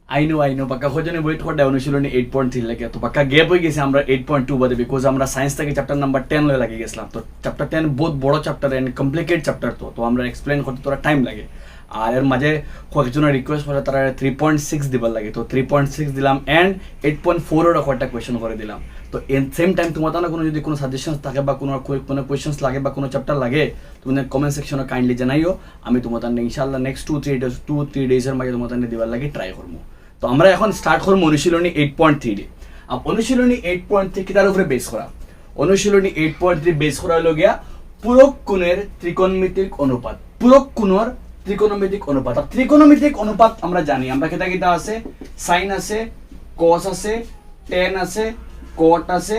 I know পাক্কা খোঁজনে wait করে অনুশীলনী 8.3 লাগে তো পাক্কা গ্যাপ হয়ে গেছে আমরা 8.2 বাদে বিকজ আমরা সায়েন্স থেকে চ্যাপ্টার নাম্বার 10 লয়ে লাগে গেছিলাম তো চ্যাপ্টার 10 বহুত বড় চ্যাপ্টার এন্ড কমপ্লিকেটেড চ্যাপ্টার তো আমরা এক্সপ্লেইন করতে তোরা টাইম লাগে আর এর মাঝে কয়েকজনের রিকোয়েস্ট করে তারা 3.6 দিবার লাগে তো 3.6 দিলাম এন্ড 8.4 এর একটা কোয়েশ্চন করে দিলাম তো এন সেম টাইম তোমাদের না কোনো যদি কোনো সাজেশনস থাকে বা কোনো কোয়েশ্চনস লাগে বা কোনো চ্যাপ্টার লাগে তুমি কমেন্ট সেকশনে কাইন্ডলি জানাইও আমি তোমাদের ইনশাআল্লাহ নেক্সট 2-3 ডেজের মাঝে তোমাদের দিবার লাগে ট্রাই করবো তো আমরা এখন স্টার্ট করবো অনুশীলনী 8.3 দিয়ে আর অনুশীলনী 8.3 কি তার উপরে বেস করা অনুশীলনী 8.3 বেস করা হলো গিয়া পূরক কোণের ত্রিকোণমিতিক অনুপাত পূরক কোণের ত্রিকোণমিতিক অনুপাত আর ত্রিকোণমিতিক অনুপাত আমরা জানি আমরা কেটা কেটা আছে সাইন আছে কস আছে টেন আছে কট আছে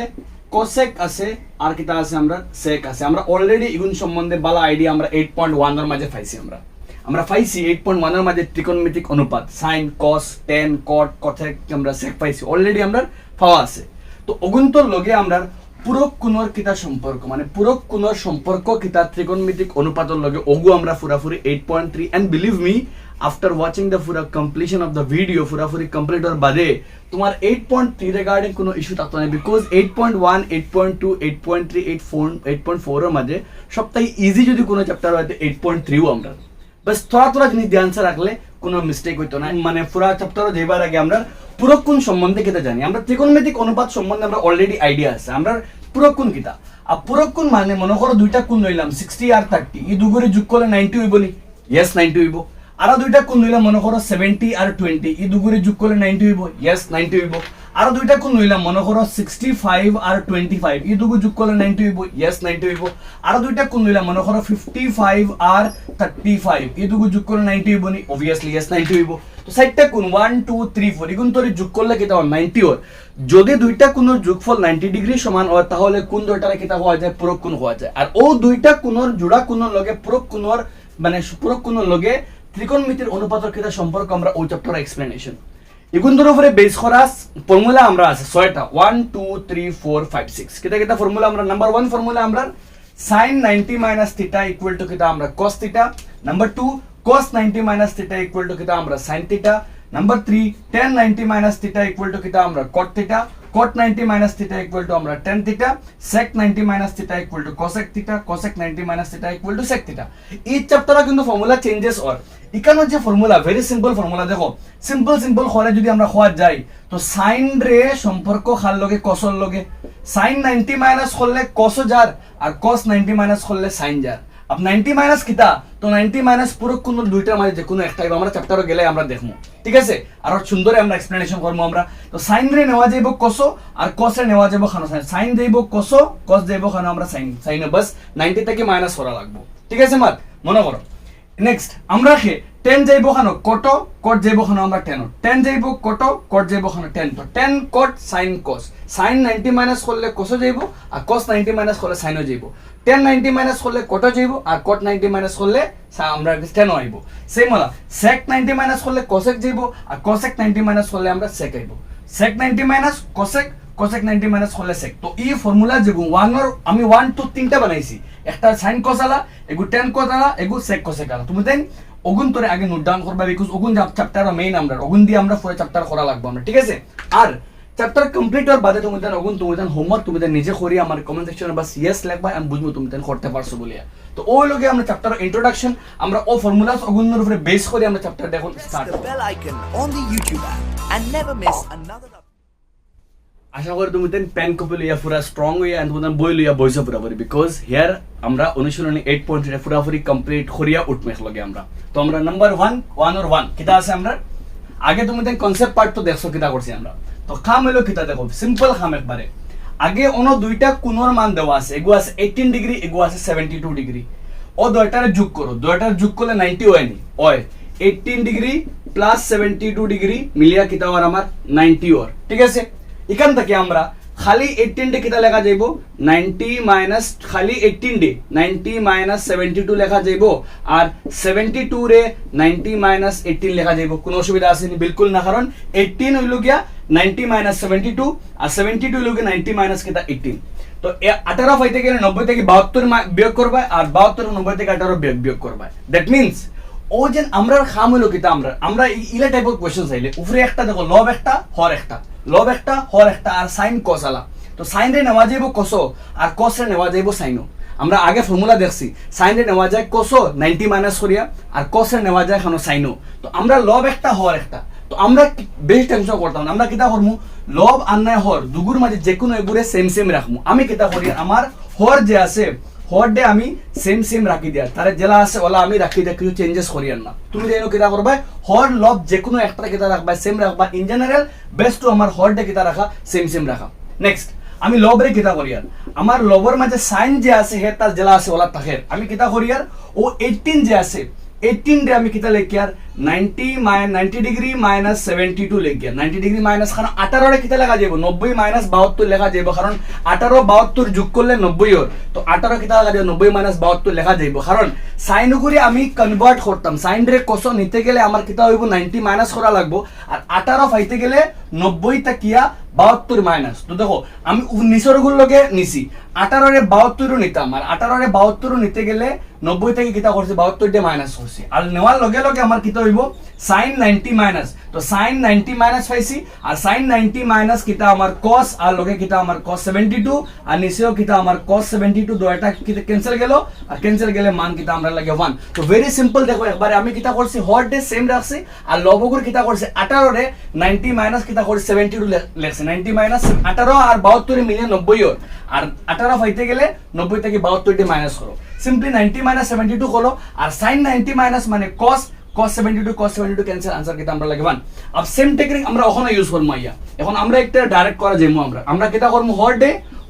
কোসেক আছে আর কিটা আছে আমরা সেক আছে আমরা অলরেডি এগুন সম্বন্ধে ভালো আইডিয়া আমরা 8.1 এর মাঝে পাইছি আমরা পাইছি 8.1 এর মাঝে ত্রিকোণমিতিক অনুপাত সাইন কস টেন কট কোসেক আমরা সেক পাইছি অলরেডি আমরা পাওয়া আছে তো অগুন্তর লগে আমরা পূরক কোণের কিতা সম্পর্ক মানে পূরক কোণের সম্পর্ক কিতা ত্রিকোণমিতিক অনুপাতের লগে ওগু আমরা পুরাপুরি 8.3 and believe me after watching the full completion of the video পুরাপুরি কমপ্লিট হওয়ার বাদে তোমার 8.3 রিগার্ডিং কোনো ইস্যু থাকতো না বিকজ 8.1 8.2 8.3 8.4 এর মাঝে সবথেকে ইজি যদি কোনো চ্যাপ্টার হয় 8.3 ও আমরা বাস থোড়া জিনিস ধ্যান সে রাখলে কোনো মিস্টেক হইতো না মানে পুরা চ্যাপ্টার যাইবার আগে আমরা পূরক কোণ সম্বন্ধে কিতা জানি আমরা ত্রিকোণমিতিক অনুপাত সম্বন্ধে আমরা অলরেডি আইডিয়া আছে আমরা পূরক কোণ কিতা আর পূরক কোণ মানে মনে করো দুইটা কোণ লইলাম 60 আর 30 এই দুগুরে যোগ করলে 90 হইব নি ইয়েস 90 হইব আর দুইটা কোণ লইলাম মনে করো 70 আর 20 এই দুগুরে যোগ করলে 90 হইব ইয়েস 90 হইব আর দুইটা কোণ লইলাম মনে করো 65 আর 25 এই দুগু যোগ করলে 90 হইব ইয়েস 90 হইব আর দুইটা কোণ লইলাম মনে করো 55 আর 35 এই দুগু যোগ করলে 90 হইব নি obviously ইয়েস 90 হইব তো সাইডটা কোণ 1 2 3 4 এগুন তোরে যোগ করলে কিটা হয় 90 হয় যদি দুইটা কোণের যোগফল 90 ডিগ্রি সমান হয় তাহলে কোণ দুইটারে কিটা হওয়া যায় পূরক কোণ হওয়া যায় আর ও দুইটা কোণের জোড়া কোণের লগে পূরক কোণের মানে পূরক কোণের লগে ত্রিকোণমিতির অনুপাতের কিটা সম্পর্ক আমরা ওই চ্যাপ্টার এক্সপ্লেনেশন এগুলোর উপরে বেস করা ফর্মুলা আমরা আছে 6টা 1 2 3 4 5 6 কিটা কিটা ফর্মুলা আমরা নাম্বার 1 ফর্মুলা আমরা sin 90 - θ ইকুয়াল টু কিটা আমরা cos θ number 2 cos 90 - θ equal to কিটা আমরা sin θ number 3 tan 90 - θ equal to কিটা আমরা cot θ cot 90 - θ ইকুয়াল টু আমরা tan θ sec 90 - θ equal to cosec θ cosec 90 - θ equal to sec θ এই চ্যাপ্টারে কিন্তু ফর্মুলা চেঞ্জেস হয় এখানে যে ফর্মুলা ভেরি সিম্পল ফর্মুলা দেখো সিম্পল করে যদি আমরা হওয়া যাই তো সাইন রে সম্পর্ক খার লগে কসর লগে সাইন 90 মাইনাস করলে কস যার আর কস 90 মাইনাস করলে সাইন যার আপ 90 মাইনাস কিটা তো 90 মাইনাস পূরক কোণ দুইটার মাঝে যে কোনো একটাই আমরা চ্যাপ্টারে গেলে আমরা দেখবো ঠিক আছে আর সুন্দরে আমরা এক্সপ্লেনেশন করবো আমরা তো সাইন রে নেওয়া যাইব কস আর কস রে নেওয়া যাইব খানো সাইন সাইন যাইব কস কস যাইব খানো আমরা সাইন সাইন বাস 90 থেকে মাইনাস করা লাগবে ঠিক আছে মাত মনে করো নেক্সট আমরা কে tan যাইব খানো কট কট যাইব খানো আমরা tan tan যাইব কট কট যাইব খানো tan তো tan cot sin cos sin 90 minus করলে cos যাইব আর cos 90 মাইনাস করলে sin যাইব tan 90 মাইনাস করলে cot যাইব আর cot 90 মাইনাস করলে আমরা tan আইব সেম হলা sec 90 মাইনাস করলে cosec যাইব আর cosec 90 মাইনাস করলে আমরা sec আইব sec 90 minus cosec cosec 90 minus করলে sec তো এই ফর্মুলা যেগু 1 এর আমি 1 2 তিনটা বানাইছি একটা sin cos আলা এগু tan cos আলা এগু sec cosec আলা তুমি দেন ওগুন তোরে আগে নোট ডাউন করবা বিকজ ওগুন চ্যাপ্টার মেইন আমরা ওগুন দিয়ে আমরা পুরো চ্যাপ্টার করা লাগবে আমরা ঠিক আছে আর চ্যাপ্টার কমপ্লিট হওয়ার বাদে তুমি দেন ওগুন তুমি দেন হোমওয়ার্ক তুমি দেন নিজে করি আমার কমেন্ট সেকশনে বাস ইয়েস লিখবা আমি বুঝবো তুমি দেন করতে পারছো বলিয়া তো ওই লগে আমরা চ্যাপ্টার ইন্ট্রোডাকশন আমরা ও ফর্মুলাস ওগুনের উপরে বেস করে আমরা চ্যাপ্টার দেখুন start the bell icon on the YouTube app and never miss another আশা করি তুমি দেন পেন কপি লইয়া পুরা স্ট্রং হইয়া এন্ড তুমি বই লইয়া বইছো পুরাপুরি বিকজ হিয়ার আমরা অনুশীলনী 8.3 পুরাপুরি কমপ্লিট করিয়া উঠমেখ লগে আমরা তো আমরা নাম্বার 1 or 1 কিটা আছে আমরা আগে তুমি দেন কনসেপ্ট পার্ট তো দেখছো কিটা করছি আমরা তো কাম হলো কিটা দেখো সিম্পল কাম একবারে আগে অন্য দুইটা কোণের মান দেওয়া আছে এগু আছে 18 ডিগ্রি এগু আছে 72 ডিগ্রি ও দুইটারে যোগ করো দুইটারে যোগ করলে 90 হয়নি হয় 18 ডিগ্রি প্লাস 72 ডিগ্রি মিলিয়া কিটা আর আমার 90 ওর ঠিক আছে এখান থেকে আমরা খালি 18 ডে কিটা লেখা যাইব 90 মাইনাস খালি 18 ডে 90 মাইনাস 72 লেখা যাইব আর 72 রে 90 মাইনাস 18 লেখা যাইব কোনো অসুবিধা আছে নি বিলকুল না কারণ 18 হইল গিয়া 90 মাইনাস 72 আর 72 হইল গিয়া 90 মাইনাস কিটা 18 তো 18 পাইতে গেলে 90 থেকে 72 বিয়োগ করবা আর 72 90 থেকে 18 বিয়োগ করবা দ্যাট মিন্স ও যে আমরা খাম হইলো কিতা আমরা ইলা টাইপের কোয়েশ্চন চাইলে উপরে একটা দেখো লব একটা হর একটা আর সাইন কস আলা তো সাইন রে নেওয়া যাইব কসো আর কস রে নেওয়া যাইব সাইনও আমরা আগে ফর্মুলা দেখছি সাইন রে নেওয়া যায় কসো 90 মাইনাস করিয়া আর কস রে নেওয়া যায় খানো সাইনও তো আমরা লব একটা হর একটা তো আমরা বেশি টেনশন করতাম না আমরা কিতা করমু লব আর নাই হর দুগুর মাঝে যে কোনো এগুরে সেম রাখমু আমি কিতা করি আমার হর যে আছে হর ডে আমি সেম রাখি দিয়া তারে জেলা আছে ওলা আমি রাখি দিয়া কিছু চেঞ্জেস করিয়ার না তুমি যেন কিতা করবা হর লব যে কোনো একটা কিতা রাখবা সেম রাখবা ইন জেনারেল বেস্ট টু আমার হর ডে কিতা রাখা সেম রাখা নেক্সট আমি লবরে কিতা করিয়ার আমার লবর মাঝে সাইন যে আছে হে তার জেলা আছে ওলা তাহের আমি কিতা করিয়ার ও 18 যে আছে 18 রে আমি কিতা লেখিয়ার 90 ডিগ্রি মাইনাস 72 লেখিয়ার 90 ডিগ্রি মাইনাস কারণ 18 রে কিতা লেখা যাইব 90 মাইনাস 72 লেখা যাইব কারণ 18 72 যোগ করলে 90 হর তো 18 কিতা লেখা যাইব 90 মাইনাস 72 লেখা যাইব কারণ সাইন করে আমি কনভার্ট করতাম সাইন রে কস নিতে গেলে আমার কিতা হইব 90 মাইনাস করা লাগবো আর 18 পাইতে গেলে 90 টা কিয়া 72 মাইনাস তো দেখো আমি নিসর্গুর লগে নিছি 18 রে 72 নিতাম আর 18 রে 72 নিতে গেলে 90 থেকে কিতা করছে 72 ডে মাইনাস করছে আর নেওয়ার লগে লগে আমার কিতা হইব sin 90 মাইনাস তো sin 90 মাইনাস পাইছি আর sin 90 মাইনাস কিতা আমার cos আর লগে কিতা আমার cos 72 আর নিচেও কিতা আমার cos 72 দুইটা কিতা ক্যান্সেল গেল আর ক্যান্সেল গেলে মান কিতা আমরা লাগে 1 তো ভেরি সিম্পল দেখো একবারে আমি কিতা করছি হর ডে সেম রাখছি আর লবগুর কিতা করছে 18 রে 90 মাইনাস কিতা করছে 72 লেখছে 90 মাইনাস 18 আর 72 মিলে 90 হর আর 18 পাইতে গেলে 90 থেকে 72 ডে মাইনাস করো সিম্পলি 90 মাইনাস 72 হলো আর sin 90 মাইনাস মানে cos 72 ক্যান্সেল আনসার কিতা আমরা লাগে 1 अब সেম টেকনিক আমরা ওখানে ইউজ করব আইয়া এখন আমরা একটা ডাইরেক্ট করা যাইমু আমরা কিতা করব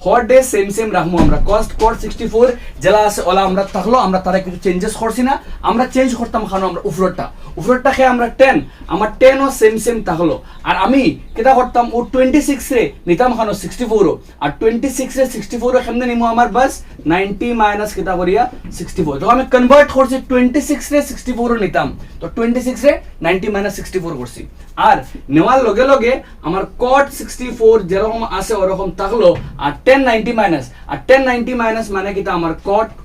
হর ডে সেম রাখমু আমরা কস্ট কোড 64 জেলা আছে ওলা আমরা থাকলো আমরা তারা কিছু চেঞ্জেস করছি না আমরা চেঞ্জ করতাম খানো আমরা উপরটা খেয়ে আমরা 10 আমার 10 ও সেম থাকলো আর আমি কিতা করতাম ও 26 রে নিতাম খানো 64 আর 26 রে 64 রে কেমনে নিমু আমার বাস 90 মাইনাস কিতা করিয়া 64 তো আমি কনভার্ট করছি 26 রে 64 নিতাম তো 26 রে 90 মাইনাস 64 করছি আর নেওয়ার লগে লগে আমার cot 64 যেরকম আছে ওরকম থাকলো আর 1090 মাইনাস আর 1090 মাইনাস মানে কিটা আমার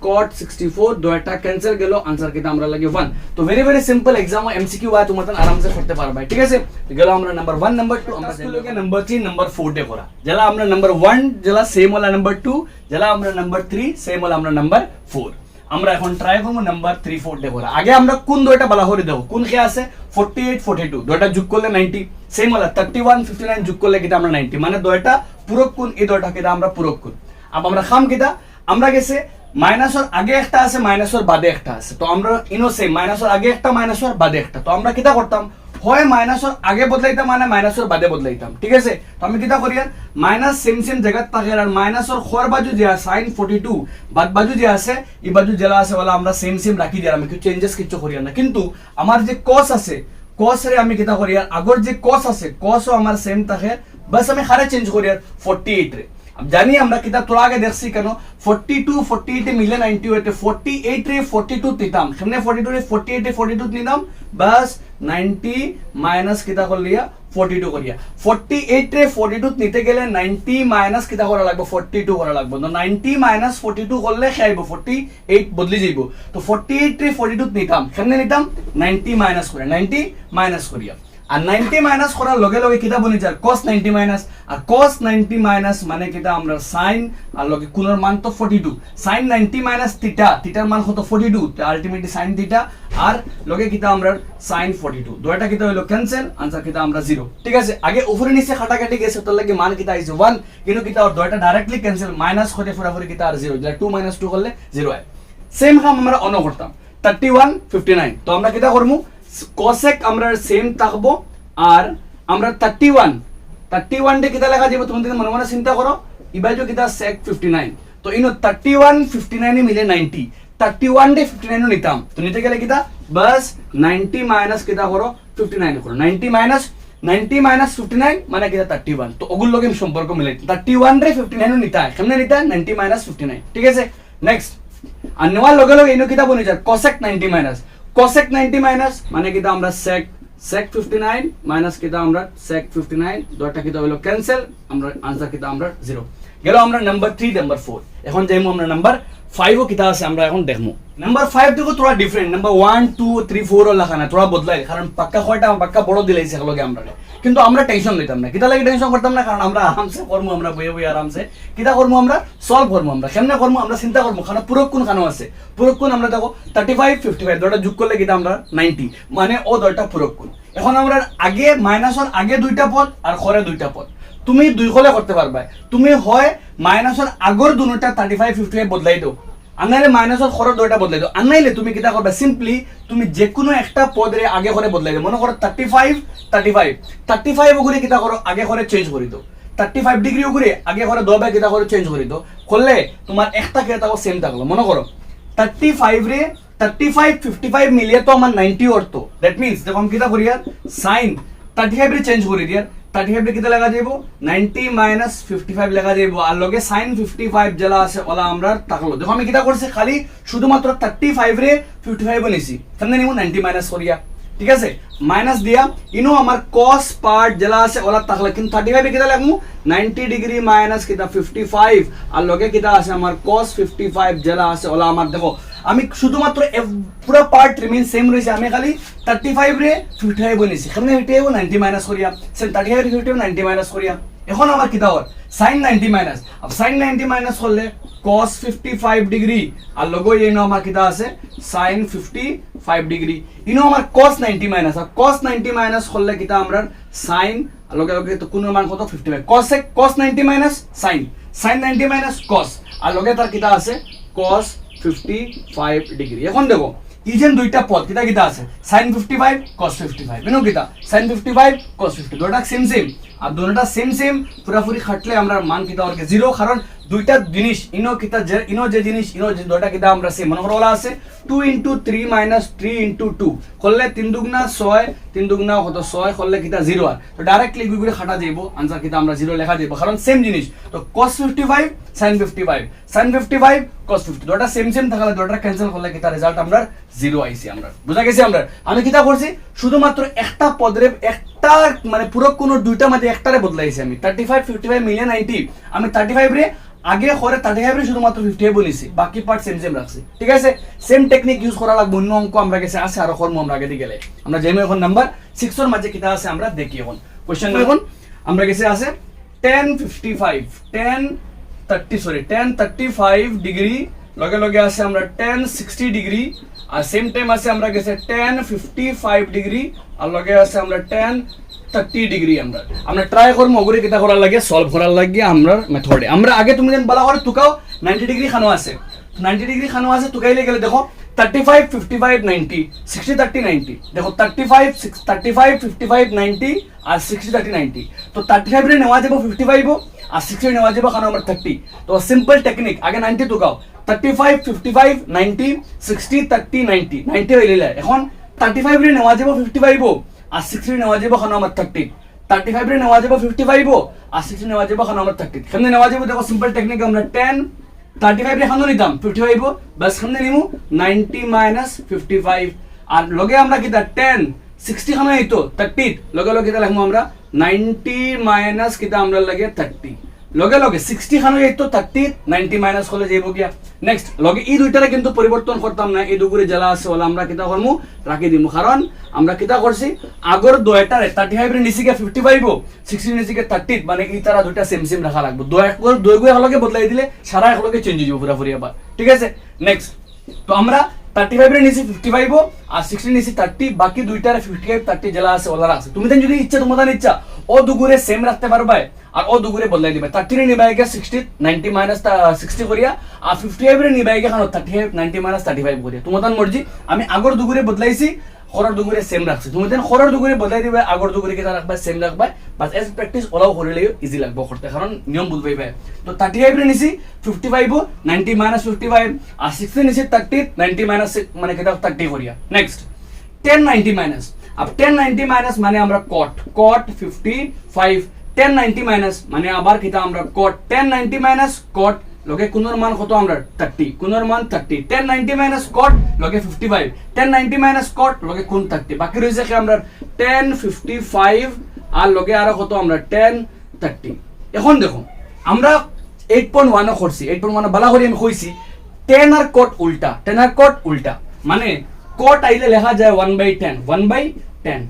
cot 64 দুইটা ক্যান্সেল গেল আনসার কিটা আমরা লাগে 1 তো ভেরি সিম্পল एग्जाम एमसीक्यू হয় তুমি তখন আরামসে করতে পারবে ঠিক আছে গেল আমরা নাম্বার 1 নাম্বার 2 আমরা স্কুলকে নাম্বার 3 নাম্বার 4 ডে করা জেলা আমরা নাম্বার 1 জেলা সেম হলা নাম্বার 2 জেলা আমরা নাম্বার 3 সেম হলা আমরা নাম্বার 4 আমরা এখন ট্রাই করব নাম্বার 3 4 ডে করা আগে আমরা কোন দুইটা বলা করে দেব কোন কে আছে 48 42 দুইটা যোগ করলে 90 সেম হলা 31 59 যোগ করলে কিটা আমরা 90 মানে দুইটা পূরক কোণ এই দুইটা কিটা আমরা পূরক কোণ अब আমরা খাম কিটা আমরা গেছে মাইনাসের আগে একটা আছে মাইনাসের বাদে একটা আছে তো আমরা ইনো সেম মাইনাসের আগে একটা মাইনাসের বাদে একটা তো আমরা কিটা করতাম হয় মাইনাসের আগে বদলাইতাম মানে মাইনাসের বাদে বদলাইতাম ঠিক আছে তো আমি কিটা করি আর মাইনাস সেম জায়গা থাকে আর মাইনাসের খর বাজু যে sin 42 বাদ বাজু যে আছে এই বাজু জেলা আছে বলা আমরা সেম রাখি দিই আমি কিছু চেঞ্জেস কিছু করি না কিন্তু আমার যে cos আছে cos রে আমি কিটা করি আর আগর যে cos আছে cos ও আমার সেম থাকে বাস আমি খারে চেঞ্জ করি আর 48 রে अब জানি আমরা কিটা তোরা আগে দেখছি কেন 42 48 মিলে 90 হইতে 48 রে 42 নিতাম সামনে 42 রে 48 এ 42 নিতাম বাস 90 মাইনাস কিটা করলিয়া 42 করিয়া 48 রে 42 নিতে গেলে 90 মাইনাস কিটা করা লাগবে 42 করা লাগবে তো 90 মাইনাস 42 করলে খাইব 48 বদলি যাইব তো 48 রে 42 নিতাম সামনে নিতাম 90 মাইনাস করে 90 মাইনাস করিয়া আর 90 মাইনাস করার লগে লগে কিটা বনি যায় cos 90 মাইনাস আর cos 90 মাইনাস মানে কিটা আমরা sin আর লগে কোণের মান তো 42 sin 90 মাইনাস থিটার মান কত 42 তো আলটিমেটলি sin থিটা আর লগে কিটা আমরা sin 42 দুইটা কিটা হলো ক্যান্সেল আনসার কিটা আমরা 0 ঠিক আছে আগে উপরে নিচে কাটাকাটি গেছে তো লাগে মান কিটা আইছে 1 কিন্তু কিটা আর দুইটা ডাইরেক্টলি ক্যান্সেল মাইনাস করে পুরোপুরি কিটা আর 0 যেটা 2 - 2 করলে 0 হয় সেম কাম আমরা অন্য করতাম 31 59 তো আমরা কিটা করমু cosec আমরা সেম থাকবো আর আমরা 31 ডে কিটা লেখা যাবে তোমাদের মনে মনে চিন্তা করো ইবাজো কিটা sec 59 তো ইনো 31 59 এ মিলে 90 31 ডে 59 নিতাম তো নিতে গেলে কিটা বাস 90 মাইনাস কিটা করো 59 করো 90 মাইনাস 59 মানে কিটা 31 তো ওগুলো লগে সম্পর্ক মিলে 31 রে 59 নিতা কেমনে নিতা 90 মাইনাস 59 ঠিক আছে নেক্সট আর নেওয়ার লগে লগে ইনো কিটা বনে যায় cosec 90 মাইনাস cosec 90 মাইনাস মানে কিটা আমরা sec 59 মাইনাস কিটা আমরা sec 59 দুইটা কিটা হলো ক্যান্সেল আমরা আনসার কিটা আমরা 0 গেল আমরা নাম্বার 3 নাম্বার 4 এখন যাইমু আমরা নাম্বার 5 ও কিতা আছে আমরা এখন দেখমু নাম্বার 5 দেখো তোরা ডিফারেন্ট নাম্বার 1 2 3 4 ও লেখা না তোরা বদলাই কারণ পাক্কা কয়টা পাক্কা বড় দিলাইছে লগে আমরা কিন্তু আমরা টেনশন নিতাম না কিতা লাগে টেনশন করতাম না কারণ আমরা আরামসে করমু আমরা বইয়ে বইয়ে আরামসে কিতা করমু আমরা সলভ করমু আমরা কেমনে করমু আমরা চিন্তা করমু কারণ পুরো কোন খানো আছে পুরো কোন আমরা দেখো 35 55 দুটো যোগ করলে কিতা আমরা 90 মানে ও দুটো পুরো কোন এখন আমরা আগে মাইনাসর আগে দুইটা পদ আর খরে দুইটা পদ তুমি দুই খলে করতে পারবা তুমি হয় মাইনাসর আগর দুটোটা 35 55 বদলাই দাও আনাইলে মাইনাসর খরচ দুইটা বদলাই দাও আনাইলে তুমি কিটা করবা সিম্পলি তুমি যে কোনো একটা পদরে আগে করে বদলাই দাও মনে করো 35 ওগুলি কিটা করো আগে করে চেঞ্জ করে দাও 35 ডিগ্রি ওগুলি আগে করে দবা কিটা করে চেঞ্জ করে দাও করলে তোমার একটা কে থাকো সেম থাকলো মনে করো 35 রে 35 55 মিলিয়ে তো আমার 90 অর্থ দ্যাট মিন্স দেখো আমি কিটা করি আর সাইন 35 রে চেঞ্জ করে দিয়ার 35 রে কিটা লাগা যাইব 90 মাইনাস 55 লাগা যাইব আর লগে sin 55 জেলা আছে ওলা আমরা তাকলো দেখো আমি কিটা করছি খালি শুধুমাত্র 35 রে 55 নিছি সামনে নিমু 90 মাইনাস করিয়া ঠিক আছে মাইনাস দিয়া ইনো আমার cos পার্ট জেলা আছে ওলা তাকলা কিন্তু 35 এ কিটা লাগমু 90 ডিগ্রি মাইনাস কিটা 55 আর লগে কিটা আছে আমার cos 55 জেলা আছে ওলা আমার দেখো আমি শুধুমাত্র পুরো পার্ট রিমেইন সেম রইছে আমি খালি 35 রে 55 নিছি এখানে এটাও 90 মাইনাস করিয়া সেম 35 রে 55 90 মাইনাস করিয়া এখন আমার কিটা হয় sin 90 মাইনাস अब sin 90 মাইনাস করলে cos 55 ডিগ্রি আর লগো ইনো আমার কিটা আছে sin 55 ডিগ্রি ইনো আমার cos 90 মাইনাস আর cos 90 মাইনাস করলে কিটা আমরা sin আর লগে লগে তো কোন মান কত 55 cos 90 minus sin 90 minus cos আর লগে তার কিটা আছে cos 55 ডিগ্রি এখন দেখো ইজেন দুইটা পদ কিটা কিটা আছে sin 55 cos 55 মেনো কিটা sin 55 cos 50 দুটো সেম আর দুটোটা সেম পুরোপুরি খাটলে আমরা মান কিটা ওরকে জিরো কারণ দুইটা জিনিস ইনো কিটা ইনো যে জিনিস ইনো যে দুটো কিটা আমরা সেম মনে করো আছে 2 * 3 - 3 * 2 করলে 3 দুগুণা 6 3 দুগুণা কত 6 করলে কিটা 0 আর তো ডাইরেক্টলি গুগুরে খাটা যাইব आंसर কিটা আমরা 0 লেখা যাইব কারণ সেম জিনিস তো cos 55 sin 55 cos 50 দুটো সেম থাকলে দুটোটা ক্যান্সেল করলে কিটা রেজাল্ট আমরা 0 আইছি আমরা বুঝা গেছে আমরা আমি কিটা করছি শুধুমাত্র একটা পদরে একটা মানে পুরো কোন দুইটা মধ্যে একটারে বদলাইছি আমি 35 55 মিলিয়ে 90 আমি 35 রে আগে করে 35 রে শুধুমাত্র 50 বলিছি বাকি পার্ট সেম রাখছি ঠিক আছে সেম টেকনিক ইউজ করা লাগবে অন্য অঙ্ক আমরা কাছে আছে আর কর্ম আমরা আগে দিকে গেলে আমরা যেমন এখন নাম্বার 6 এর মাঝে কিটা আছে আমরা দেখি এখন কোশ্চেন এখন আমরা কাছে আছে 10 35 ডিগ্রি লগে লগে আছে আমরা 10 60 ডিগ্রি আর সেম টাইম আছে আমরা কাছে 10 55 ডিগ্রি আর লগে আছে আমরা 10 30 ডিগ্রি আমরা ট্রাই করব ওগুলি কিটা করার লাগে সলভ করার লাগে আমরা মেথডে আমরা আগে তুমি যেন বলা করে তুকাও 90 ডিগ্রি খানো আছে 90 ডিগ্রি খানো আছে তুকাইলে গেলে দেখো 35 55 90 60 30 90 দেখো 35 55 90 আর 60 30 90 তো 35 রে নেওয়া যাব 55 আর 60 রে নেওয়া যাব খানো আমরা 30 তো সিম্পল টেকনিক আগে 90 তুকাও 35 55 90 60 30 90 90 হইলে এখন 35 রে নেওয়া যাব 55 আর 60 রে নেওয়া যাব খানো আমার 30 35 রে নেওয়া যাব 55 আর 60 নেওয়া যাব খানো আমার 30 কেমনে নেওয়া যাব দেখো সিম্পল টেকনিক আমরা 10 35 রে খানো নিতাম 55 বাস কেমনে নিমু 90 মাইনাস 55 আর লগে আমরা কিটা 10 60 খানো হইতো 30 লগে লগে কিটা লাগমু আমরা 90 মাইনাস কিটা আমরা লাগে 30 লগে লগে 60 খানো হইতো 30 90 মাইনাস করলে যাইব গিয়া নেক্সট লগে এই দুইটারে কিন্তু পরিবর্তন করতাম না এই দুগুরে জেলা আছে ওলা আমরা কিটা করমু রাখি দিমু কারণ আমরা কিটা করছি আগর দুইটারে 35 রে নিচিকে 55 60 নিচিকে 30 মানে এই তারা দুইটা সেম রাখা লাগবে দুই গুয়ে হলকে বদলাই দিলে সারা একলগে চেঞ্জ হইব পুরোপুরি আবার ঠিক আছে নেক্সট তো আমরা 35 রে নিচি 55 আর 60 নিচি 30 বাকি দুইটারে 55 30 জেলা আছে ওলা আছে তুমি দেন যদি ইচ্ছা তোমাদের ইচ্ছা ও দুগুরে সেম রাখতে পারবা আর ও দুগুরে বদলাই দিবা 30 রে নিবাইকে 60 90 মাইনাস 60 করিয়া আর 55 রে নিবাইকে খানো 35 90 মাইনাস 35 করিয়া তোমাদের মর্জি আমি আগর দুগুরে বদলাইছি খরর দুগুরে সেম রাখছি তুমি দেন খরর দুগুরে বদলাই দিবা আগর দুগুরে কিটা রাখবা সেম রাখবা বাস এজ প্র্যাকটিস ওলাও করিলে ইজি লাগবে করতে কারণ নিয়ম বুঝবাই তো 35 রে নিছি 55 90 মাইনাস 55 আর 60 নিছি 30 90 মাইনাস মানে কিটা 30 করিয়া নেক্সট 10 90 মাইনাস अब 10 90 মাইনাস মানে আমরা cot 55 10 90 মাইনাস মানে আবার কিটা আমরা cot 10 90 মাইনাস cot লগে কোনর মান কত আমরা 30 কোনর মান 30 10 90 মাইনাস cot লগে 55 10 90 মাইনাস cot লগে কোন 30 বাকি রইছে কি আমরা 10 55 আর লগে আর কত আমরা 10 30 এখন দেখো আমরা 8.1 করছি 8.1 বালা করে আমি কইছি 10 আর কট উল্টা 10 আর কট উল্টা মানে কট আইলে লেখা যায় 1/10 1/10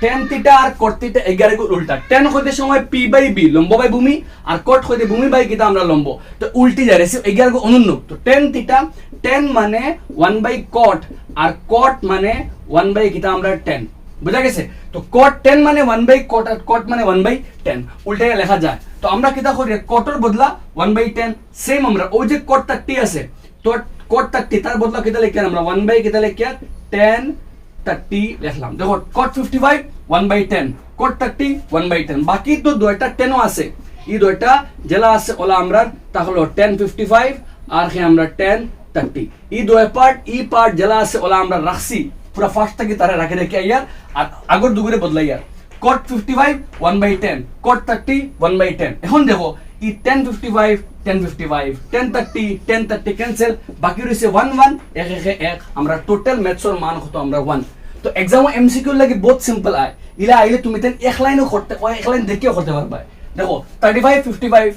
tan থিটা আর cot থিটা 11 গুণ উল্টা tan হইতে সময় p বাই b লম্ব বাই ভূমি আর cot হইতে ভূমি বাই কিটা আমরা লম্ব তো উল্টি যায় রেসিভ 11 গুণ অনুন্নত তো tan থিটা tan মানে 1 বাই cot আর cot মানে 1 বাই কিটা আমরা tan বুঝা গেছে তো cot tan মানে 1 বাই cot আর cot মানে 1 বাই tan উল্টায় লেখা যায় তো আমরা কিটা করি cot এর বদলা 1 বাই 10 সেম আমরা ওই যে cot 30 আছে তো cot 30 তার বদলা কিটা লিখি আমরা 1 বাই কিটা লিখি tan 30 লিখলাম দেখো cot 55 1/10 cot 30 1/10 বাকি তো দুইটা 10 ও আছে এই দুইটা জেলা আছে ওলা আমরা তাহলে 10 55 আর কি আমরা 10 30 এই দুই পার্ট জেলা আছে ওলা আমরা রাখছি পুরো ফার্স্ট থেকে তারে রাখে রেখে আইয়ার আর আগর দুগুরে বদলাইয়ার cot 55 1/10 cot 30 1/10 এখন দেখো এই 10 55 10 55 10 30 10 30 ক্যান্সেল বাকি রইছে 1 1 1 আমরা টোটাল ম্যাথসের মান কত আমরা 1 তো এক্সাম এমসিকিউ লাগে বহুত সিম্পল আয় ইলা আইলে তুমি তেন এক লাইনও করতে এক লাইন দেখিও করতে পারবা দেখো 35 55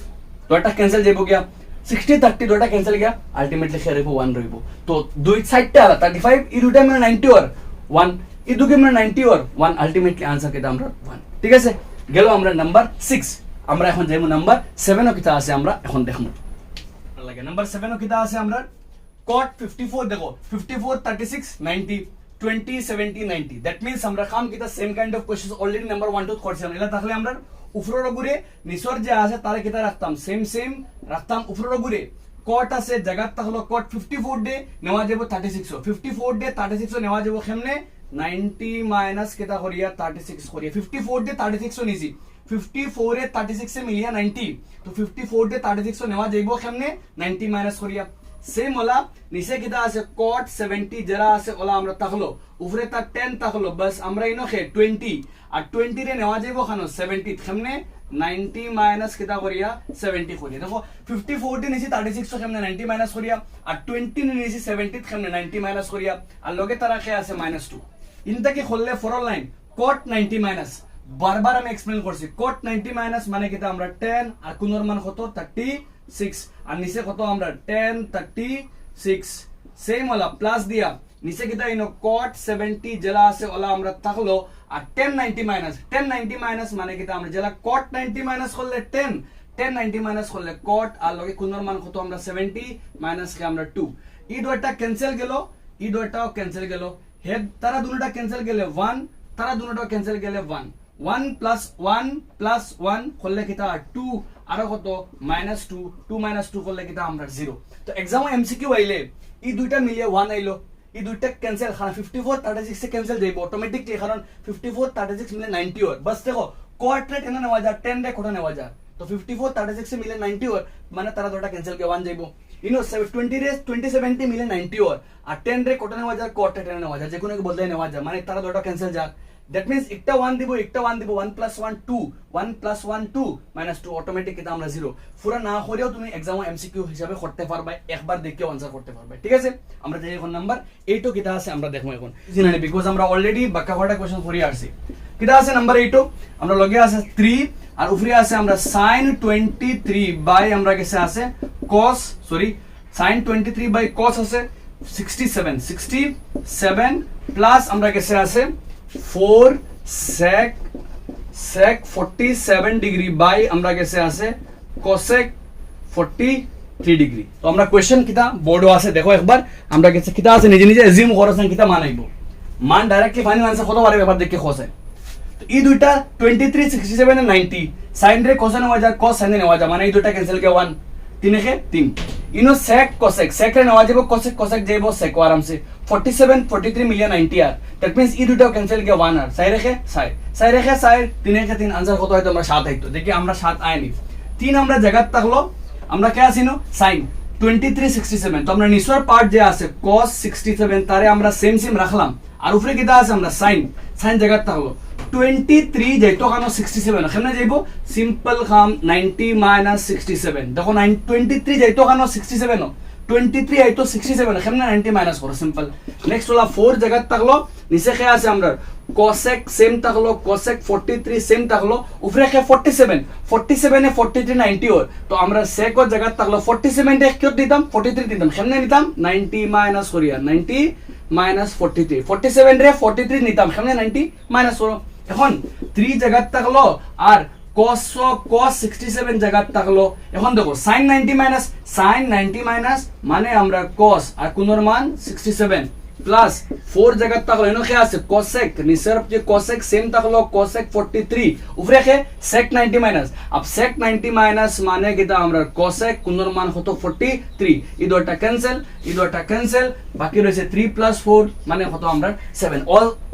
দুইটা ক্যান্সেল যাইবো গিয়া 60 30 দুইটা ক্যান্সেল গিয়া আলটিমেটলি শেয়ার হইবো 1 রইবো তো দুই সাইডটা 35 ই দুইটা মানে 90 আর 1 ই দুকে মানে 90 আর 1 আলটিমেটলি आंसर কেটা আমরা 1 ঠিক আছে গেল আমরা নাম্বার 6 আমরা এখন যাইবো নাম্বার 7 ও কিটা আছে আমরা এখন দেখমু লাগে নাম্বার 7 ও কিটা আছে আমরা cot 54 দেখো 54 36 90 20 70 90 that means আমরা কাম কিটা same kind of question already number 1 2 করছিলাম এলা তাহলে আমরা উপরের উপরে নিচের যে আছে তারে কিটা রাখতাম সেম রাখতাম উপরের উপরে cot আছে জায়গা তাহলে cot 54 ডে নেওয়া যাব 36 54 ডে 36 নেওয়া যাব কেমনে 90 মাইনাস কিটা করিয়া 36 করিয়া 54 ডে 36 নিছি 54 এ 36 এ মিলিয়া 90 তো 54 ডে 36 নেওয়া যাইবো কেমনে 90 মাইনাস করিয়া সেম ওলা নিচে কিটা আছে cot 70 যারা আছে ওলা আমরা তাহলো উপরে তা 10 তাহলো বাস আমরা ইনখে 20 আর 20 রে নেওয়া যাইবো খানো 70 কেমনে 90 মাইনাস কিটা করিয়া 70 করিয়া দেখো 54 ডে নিচে 36 কেমনে 90 মাইনাস করিয়া আর 20 নে নিচে 70 কেমনে 90 মাইনাস করিয়া আর লগে তারা কে আছে -2 ইনটাকে খুললে ফরল লাইন cot 90 মাইনাস বারবার আমি এক্সপ্লেইন করছি cot 90 মাইনাস মানে কিটা আমরা 10 আর কোনর মান কত 36 আর নিচে কত আমরা 10 36 সেম ওলা প্লাস দিয়া নিচে কিটা ইনো cot 70 জেলা আছে ওলা আমরা থাকলো আর 10 90 মাইনাস মানে কিটা আমরা জেলা cot 90 মাইনাস করলে 10 90 মাইনাস করলে cot আর লগে কোনর মান কত আমরা 70 মাইনাস কে আমরা 2 এই দুইটা ক্যান্সেল গেল এই দুইটাও ক্যান্সেল গেল হেড তারা দুটোটা ক্যান্সেল গেলে 1 তারা দুটোটা ক্যান্সেল গেলে 1 1 plus 1 করলে কিটা 2 আর কত -2 2 2 করলে কিটা আমরা 0 তো এক্সাম এমসিকিউ আইলে এই দুইটা মিলিয়ে 1 আইলো এই দুইটা ক্যান্সেল খানা 54 36 সে ক্যান্সেল যাইবো অটোমেটিকলি কারণ 54 36 মিলে 90 আর বাস দেখো কোয়ার্ট রে 10 নেওয়া যায় 10 রে কোটা নেওয়া যায় তো 54 36 সে মিলে 90 আর মানে তারা দুটো ক্যান্সেল কে 1 যাইবো ইনো 20 রে 20 70 মিলে 90 আর 10 রে কোটা নেওয়া যায় কোয়ার্ট রে 10 নেওয়া যায় যে কোনো বদলে নেওয়া যায় মানে তারা দুটো ক্যান্সেল যায় that means একটা 1 দিব 1 plus 1 2 1 plus 1 2 minus 2 অটোমেটিক এটা আমরা 0 পুরো না করেও তুমি एग्जाम এমসিকিউ হিসাবে করতে পারবে একবার দেখেও आंसर করতে পারবে ঠিক আছে আমরা যাই এখন নাম্বার 8 ও কিটা আছে আমরা দেখব এখন জানি বিকজ আমরা অলরেডি বাক্কা কয়টা কোশ্চেন করি আসছি কিটা আছে নাম্বার 8 আমরা লগে আছে 3 আর উপরে আছে আমরা sin 23 বাই আমরা কাছে আছে cos sin 23 বাই cos আছে 67 প্লাস আমরা কাছে আছে 4 sec 47 ডিগ্রি বাই আমরা কাছে আছে cosec 43 ডিগ্রি তো আমরা কোশ্চেন কিটা বোর্ডও আছে দেখো একবার আমরা কাছে কিটা আছে নিজে নিজে এজিউম করছেন কিটা মানাইবো মান ডাইরেক্টলি ফাইনাল आंसर কত পারে ব্যাপার দেখে খোসে তো এই দুইটা 23 67 আর 90 sin রে cos নেওয়া যায় cos sin নেওয়া যায় মানে এই দুইটা ক্যান্সেল কে 1 3 কে 3 ইনো sec cosec রে নেওয়া যাবে cosec যাইবো sec আরাম সে 47 43 মিলিয়ন 90 আর দ্যাট মিন্স এই দুটো ক্যান্সেল কে 1 আর সাই রেখে 3 কে 3 आंसर কত হয় তোমরা 7 আইতো দেখি আমরা 7 আইনি 3 আমরা জায়গা থাকলো আমরা কে আসিনো sin 23 67 তো আমরা নিচের পার্ট যে আছে cos 67 তারে আমরা সেম রাখলাম আর উপরে কিটা আছে আমরা sin জায়গা থাকলো 23 যাইতো কানো 67 কেমনে যাইবো সিম্পল খাম 90 67 দেখো 23 যাইতো কানো 67 23 আইতো 67 কেমনে 90 মাইনাস করো সিম্পল নেক্সট হলো 4 জায়গা থাকলো নিচে কে আছে আমরা cosec সেম থাকলো, cosec 43 সেম থাকলো, উপরে কে 47 47 এ 43 90 হয়, তো আমরা sec এর জায়গা থাকলো 47 তে কি দিতাম 43 দিতাম, কেমনে নিতাম 90 মাইনাস করিয়া 90 মাইনাস 43 47 রে 43 নিতাম, কেমনে 90 মাইনাস করো। এখন 3 জায়গা থাকলো আর cos 67 জায়গা থাকলো। এখন দেখো sin 90 মাইনাস মানে আমরা cos আর কোণের মান 67 প্লাস 4 জায়গা থাকলো, এনো কে আছে cosec, নিচের যে cosec সেম থাকলো cosec 43, উপরে কে sec 90 মাইনাস, अब sec 90 মাইনাস মানে কিটা আমরা cosec কোণের মান কত 43, এই দুটো ক্যান্সেল, বাকি রয়েছে 3 প্লাস 4 মানে কত আমরা 7,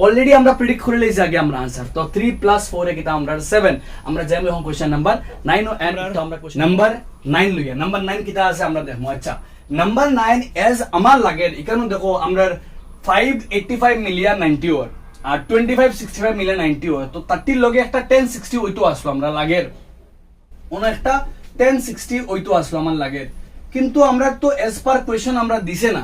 অলরেডি আমরা প্রেডিক্ট করে লইছি আগে আমরা आंसर, তো 3 প্লাস 4 এ কিটা আমরা 7। আমরা যাই এখন কোশ্চেন নাম্বার 9 ও এন্ড আমরা কোশ্চেন নাম্বার 9 লইয়া, নাম্বার 9 কিটা আছে আমরা দেখো। আচ্ছা নাম্বার 9 এজ আমার লাগে এখানে দেখো আমরা 585 মিলিয়ন 90 ওর আর 2565 মিলিয়ন 90 ওর, তো 30 লগে একটা 1060 ওইতো আসলো আমরা লাগের, ওনা একটা 1060 ওইতো আসলো আমার লাগের, কিন্তু আমরা তো এজ পার কোয়েশ্চন আমরা দিছে না,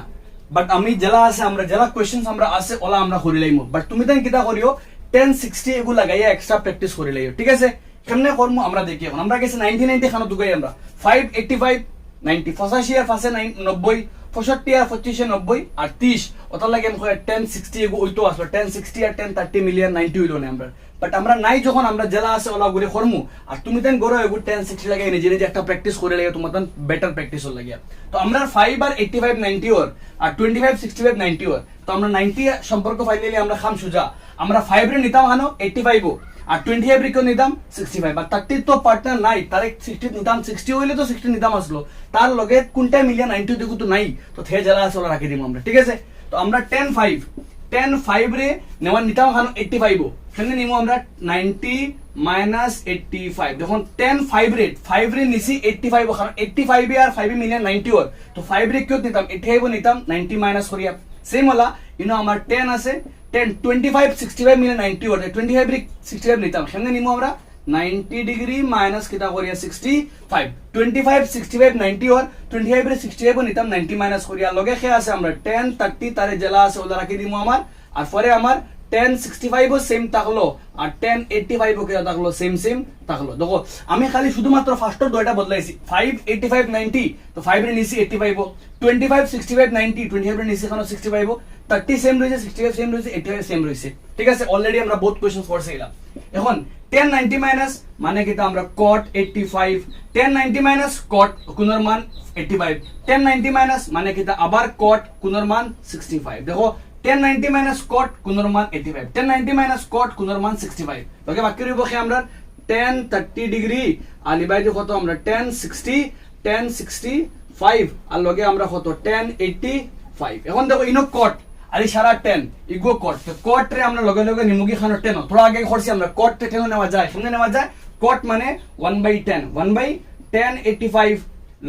বাট আমি জেলা আছে আমরা জেলা কোয়েশ্চনস আমরা আছে ওলা আমরা করি লাইমু, বাট তুমি তাই কিটা করিও 1060 এগু লাগাইয়া এক্সট্রা প্র্যাকটিস করি লাইও, ঠিক আছে। কেমনে করমু আমরা দেখি। এখন আমরা গেছে 90 খানো দুগাই আমরা 585 90 85 আর 90 65 আর 25 90 আর 30 ওটা লাগে আমি 1060 এগু ওইতো আসলো 1060 আর 1030 মিলিয়ন 90 হইলো না আমরা, বাট আমরা নাই যখন আমরা জেলা আছে ওলা ঘুরে করমু, আর তুমি দেন গরো এগু 1060 লাগে নিজে নিজে একটা প্র্যাকটিস করে লাগে, তোমার দেন বেটার প্র্যাকটিস হল লাগিয়া। তো আমরা 5 আর 85 90 ওর আর 25 65 90 ওর, তো আমরা 90 সম্পর্ক ফাইনালি আমরা খাম সুজা, আমরা 5 রে নিতাম হানো 85 ও আর 25 রে নিতাম 65, আর 30 তো পার্টনার নাই তার 60 নিতাম, 60 হইলে তো 60 নিতাম আসলো, তার লগে কোনটা মিলিয়ন 90 দেখো তো নাই, তো থে জেলা আছে ওলা রাখি দিমু আমরা, ঠিক আছে। তো আমরা 10 রে নেওয়া নিতাম হানো 85 ও, সেখানে নিমু আমরা 90 মাইনাস 85, দেখুন 5 রে নিছি 85 ও, কারণ 85 আর 5 মিলিয়ন 90 ওর, তো 5 রে কিউ নিতাম 85 ও নিতাম 90 মাইনাস করিয়া সেম হলা, ইনো আমার 10 আছে 10 25 65 মিলিয়ন 90 ওর, 25 রে 65 নিতাম, সেখানে নিমু আমরা 90 ডিগ্রি মাইনাস কিটা করিয়া 65 25 65 90 ওর 25 রে 65 ও নিতাম 90 মাইনাস করিয়া লগে কে আছে আমরা 10 30 তারে জেলা আছে ওলা রাখি দিমু আমার, আর পরে আমার 1065 ও সেম থাকলো আর 1085 ও কিটা থাকলো সেম থাকলো। দেখো আমি খালি শুধুমাত্র ফার্স্টের দুইটা বদলাইছি, 585 90 তো 5 রে নিছি 85 ও, 25 65 90 25 রে নিছি এখানে 65 ও, 30 সেম রইছে 65 সেম রইছে 85 সেম রইছে, ঠিক আছে। অলরেডি আমরা বহুত কোশ্চেন করছিলাম। এখন 1090 মাইনাস মানে কিটা আমরা cot 85, 1090 মাইনাস cot কোণের মান 85, 1090 মাইনাস মানে কিটা আবার cot কোণের মান 65, দেখো 1090 মাইনাস cot কোণের মান 85, 1090 মাইনাস cot কোণের মান 65, ওকে বাকি রইব কি আমরা 1030 ডিগ্রি আর লিবাইতে কত আমরা 1065 আর লগে আমরা কত 1085। এখন দেখো ইনো cot আর এই সারা 10 ইগো cot, তো cot রে আমরা লগে লগে নিমুগি খানো 10, থোড়া আগে করছি আমরা cot তে 10 নেওয়া যায়, সামনে নেওয়া যায়, cot মানে 1/10 85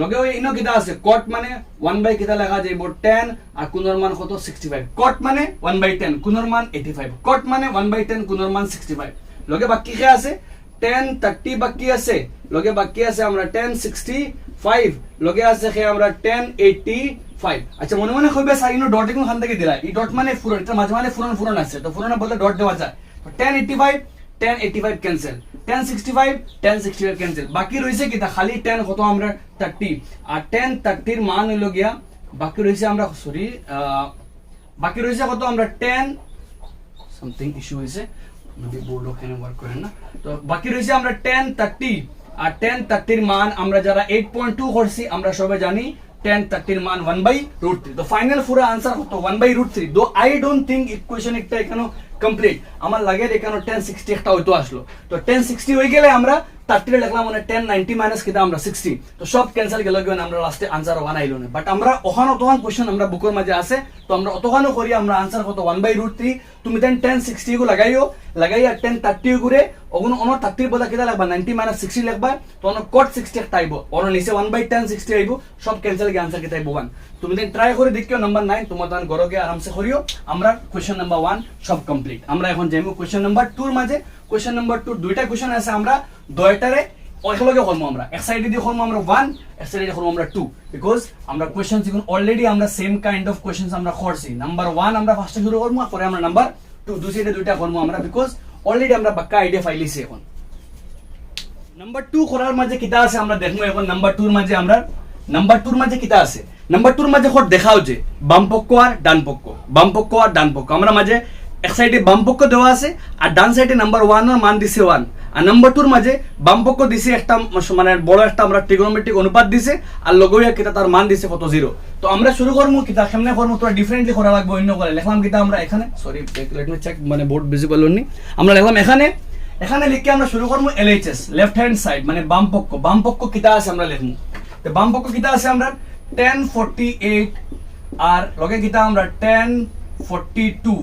লগে ওই ইনো কিটা আছে cot মানে 1 কিটা লেখা যাইব 10 আর কোণের মান কত 65, cot মানে 1/10 কোণের মান 85, cot মানে 1/10 কোণের মান 65, লগে বাকি কি আছে 1030 বাকি আছে, লগে বাকি আছে আমরা 1065, লগে আছে কি আমরা 1085। আচ্ছা মনে মনে কইবে স্যার ইনো ডট কোন খান থেকে দিলা, এই ডট মানে ফুরন, এটা মাঝে মাঝে ফুরন আছে, তো ফুরন বলতে ডট দেওয়া যায়, তো 1085 ক্যান্সেল, 1065 ক্যান্সেল, বাকি রইছে কিটা খালি 10 কত আমরা 30 আর 1030 এর মান হইলো গিয়া বাকি রইছে আমরা সরি বাকি রইছে কত আমরা 10 সামথিং ইস্যু হইছে নবি বোর্ড ওখানে ওয়ার্ক করে না, তো বাকি রইছে আমরা 1030 আর 1030 এর মান আমরা যারা 8.2 করছি আমরা সবাই জানি 1030 এর মান 1/√3, তো ফাইনাল পুরো आंसर কত 1/√3, though I don't think equation একটা এখানে কমপ্লিট, আমার লাগে এখানে 1060 একটা হইতো আসলো, তো 1060 হয়ে গেলে আমরা 30 রে লিখলাম মানে 1090 মাইনাস কিটা আমরা 60, তো সব ক্যান্সেল গেল গিয়ে আমরা লাস্টে आंसर বানাইলো না, বাট আমরা ওখানে তখন কোশ্চেন আমরা বুকের মাঝে আছে, তো আমরা অতখানো করি আমরা आंसर কত 1/√3, তুমি দেন 1060 গো লাগাইও লাগাইয়া 1030 গুরে ওগুন অন 30 বলা কিটা লাগবা 90 মাইনাস 60 লিখবা, তো অন cot 60 একটা আইবো, অন নিচে 1/1060 আইবো, সব ক্যান্সেল গিয়ে आंसर কিটা আইবো 1। তুমি দেন ট্রাই করে দেখিও নাম্বার 9 তোমার তান গরগে আরামসে করিও। আমরা কোশ্চেন নাম্বার 1 সব কমপ্লিট। আমরা এখন যাইমু কোশ্চেন নাম্বার 2 এর মাঝে। কোশ্চেন নাম্বার 2 দুইটা কোশ্চেন আছে, আমরা দুইটারে একলগে করবো, আমরা এক সাইডে দিয়ে করবো আমরা 1, এক সাইডে দিয়ে করবো আমরা 2, বিকজ আমরা কোশ্চেন এখন অলরেডি আমরা সেম কাইন্ড অফ কোশ্চেনস আমরা করছি। নাম্বার 1 আমরা ফার্স্টে শুরু করবো, পরে আমরা নাম্বার 2 2 দুই সাইডে দুইটা করব আমরা বিকজ অলরেডি আমরা পাক্কা আইডিয়া ফাইলিছি এখন নাম্বার 2 করার মাঝে কিতা আছে আমরা দেখবো এখন নাম্বার 2 এর মাঝে আমরা নাম্বার 2 এর মাঝে কিতা আছে নাম্বার 2 এর মাঝে হট দেখাও যে বাম পক্ষ আর ডান পক্ষ বাম পক্ষ আর ডান পক্ষ আমরা মাঝে এক সাইডে বাম পক্ষ দেওয়া আছে আর ডান সাইডে নাম্বার 1 এর মান দিছে 1 আর নাম্বার 2 এর মাঝে বাম পক্ষ দিছে একটা মানে বড় একটা আমরা ট্রিগোনোমেট্রিক অনুপাত দিছে আর লগইয়া কিতা তার মান দিছে কত 0 তো আমরা শুরু করব কিতা কেমনে করব তোরা ডিফারেন্টলি করা লাগবে অন্য করে লিখলাম কিতা আমরা এখানে সরি লেট মি চেক মানে বোর্ড ভিজিবল নি আমরা লিখলাম এখানে লিখে আমরা শুরু করব এলএইচএস লেফট হ্যান্ড সাইড মানে বাম পক্ষ কিতা আছে আমরা লিখমু তো বাম পক্ষ কিতা আছে আমরা 1048 আর লগে কিতা আমরা 1042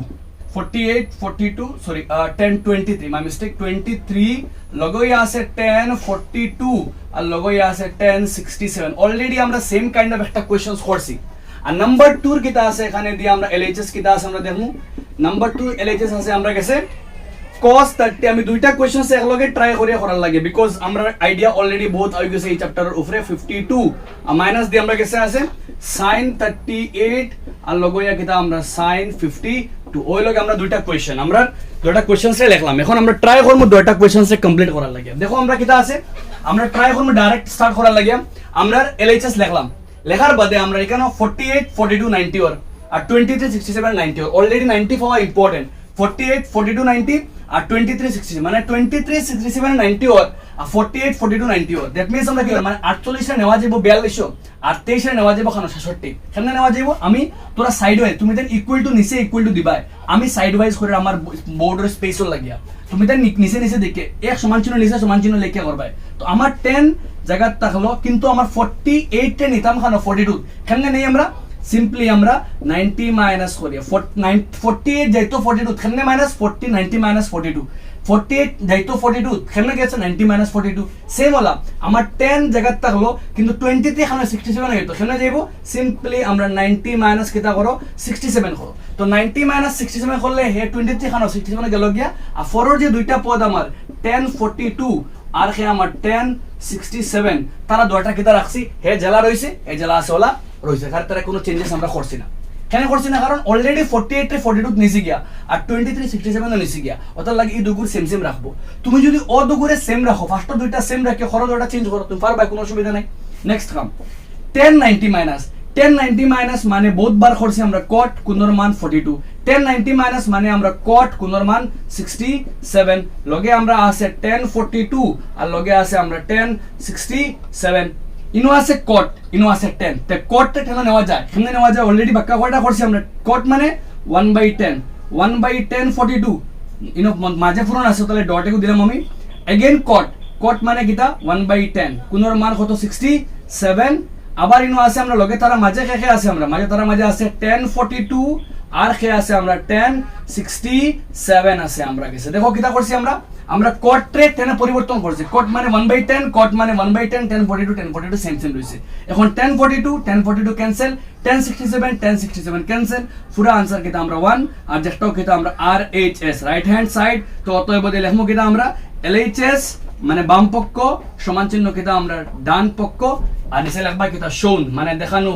সরি 1023 মাই মিস্টেক 23 লগই আছে 1042 আর লগই আছে 1067 অলরেডি আমরা সেম কাইন্ড অফ একটা কোশ্চেনস করছি আর নাম্বার 2 এর কিতা আছে এখানে দিয়ে আমরা এলএইচএস কিতা আছে আমরা দেখমু নাম্বার 2 এলএইচএস আছে আমরা গেছে cos 30 আমি দুইটা কোশ্চেনস একলগে ট্রাই করিয়া করার লাগে বিকজ আমরা আইডিয়া অলরেডি বহুত হই গেছে এই চ্যাপ্টারের উপরে 52 আর মাইনাস দিয়ে আমরা গেছে আছে sin 38 আর লগইয়া কিতা আমরা sin 52 ওই লগে আমরা দুইটা কোশ্চেনস লিখলাম এখন আমরা ট্রাই করব দুইটা কোশ্চেনস কমপ্লিট করার লাগে দেখো আমরা কিতা আছে আমরা ট্রাই করব ডাইরেক্ট স্টার্ট করার লাগে আমরা এলএইচএস লিখলাম লেখার বাদে আমরা এখানে 48 42 90 আর 23 67 90 অলরেডি 90 পাওয়া ইম্পর্টেন্ট 48 42 90 আর 23 67 মানে 23 67 90 আর 48 42 90 দ্যাট মিন্স আমরা কি মানে 48 এ নেওয়া যাব 42 আর 23 এ নেওয়া যাব 66 কেমনে নেওয়া যাব আমি তোরা সাইড ওয়াইজ তুমি দেন ইকুয়াল টু নিচে ইকুয়াল টু দিবা আমি সাইড ওয়াইজ করে আমার বোর্ডের স্পেসও লাগিয়া তুমি দেন নিচে দেখে এক সমান চিহ্ন নিচে সমান চিহ্ন লিখে করবা তো আমার 10 জায়গা থাকলো কিন্তু আমার 48 এ নিতাম খানো 42 কেমনে নেই আমরা সিম্পলি আমরা 90 মাইনাস করি 48 যাইতো 42 কেমনে মাইনাস 40 90 মাইনাস 42 48 যাইতো 42 কেমনে গেছে 90 মাইনাস 42 সেম হলা আমার 10 জায়গা থাকলো কিন্তু 20 তে এখানে 67 হইতো কেমনে যাইবো সিম্পলি আমরা 90 মাইনাস কিটা করো 67 করো তো 90 মাইনাস 67 করলে হে 20 তে এখানে 67 গেল গিয়া আর ফরর যে দুইটা পদ আমার 1042 আর হে আমার 1067 তারা দুইটা কিটা রাখছি হে জেলা রইছে এই জেলা আছে ওলা রইছে কারণ তারা কোনো চেঞ্জেস আমরা করছি না কেন করছি না কারণ অলরেডি 48 তে 42 নিচে গিয়া আর 23 67 এ নিচে গিয়া ওটার লাগি এই দুগুর সেম রাখবো তুমি যদি ও দুগুরে সেম রাখো ফার্স্ট দুইটা সেম রাখে খরচ দুইটা চেঞ্জ করো তুমি পারবা কোনো অসুবিধা নাই নেক্সট কাম 1090 মাইনাস মানে বহুতবার করছি আমরা cot কোণের মান 42 1090 মাইনাস মানে আমরা cot কোণের মান 67 লগে আমরা আছে 1042 আর লগে আছে আমরা 1067 ইনো আছে cot ইনো আছে 10 তে cot তে কেন নেওয়া যায় কেমনে নেওয়া যায় অলরেডি বাক্কা কয়টা করছি আমরা cot মানে 1/10 42 ইনো মাঝে পূরণ আছে তাহলে ডট একু দিলাম আমি अगेन cot মানে কিটা 1/10 কোণের মান কত 67 আবার ইনো আছে আমরা লগে তারা মাঝে কে আছে আমরা মাঝে তারা মাঝে আছে 1042 আর কে আছে আমরা 1067 আছে আমরা গেছে দেখো কিটা করছি আমরা cot রে 10 এ পরিবর্তন করছি cot মানে 1/10 cot মানে 1/10 1042 সেম রইছে এখন 1042 ক্যান্সেল 1067 ক্যান্সেল পুরো आंसर কিটা আমরা 1 আর যেটাও কিটা আমরা RHS রাইট হ্যান্ড সাইড তো অতএব লিখমু কিটা আমরা LHS মানে বাম পক্ষ সমান চিহ্ন কিটা আমরা ডান পক্ষ আর নিচে লিখবা কিটা শোন মানে দেখানো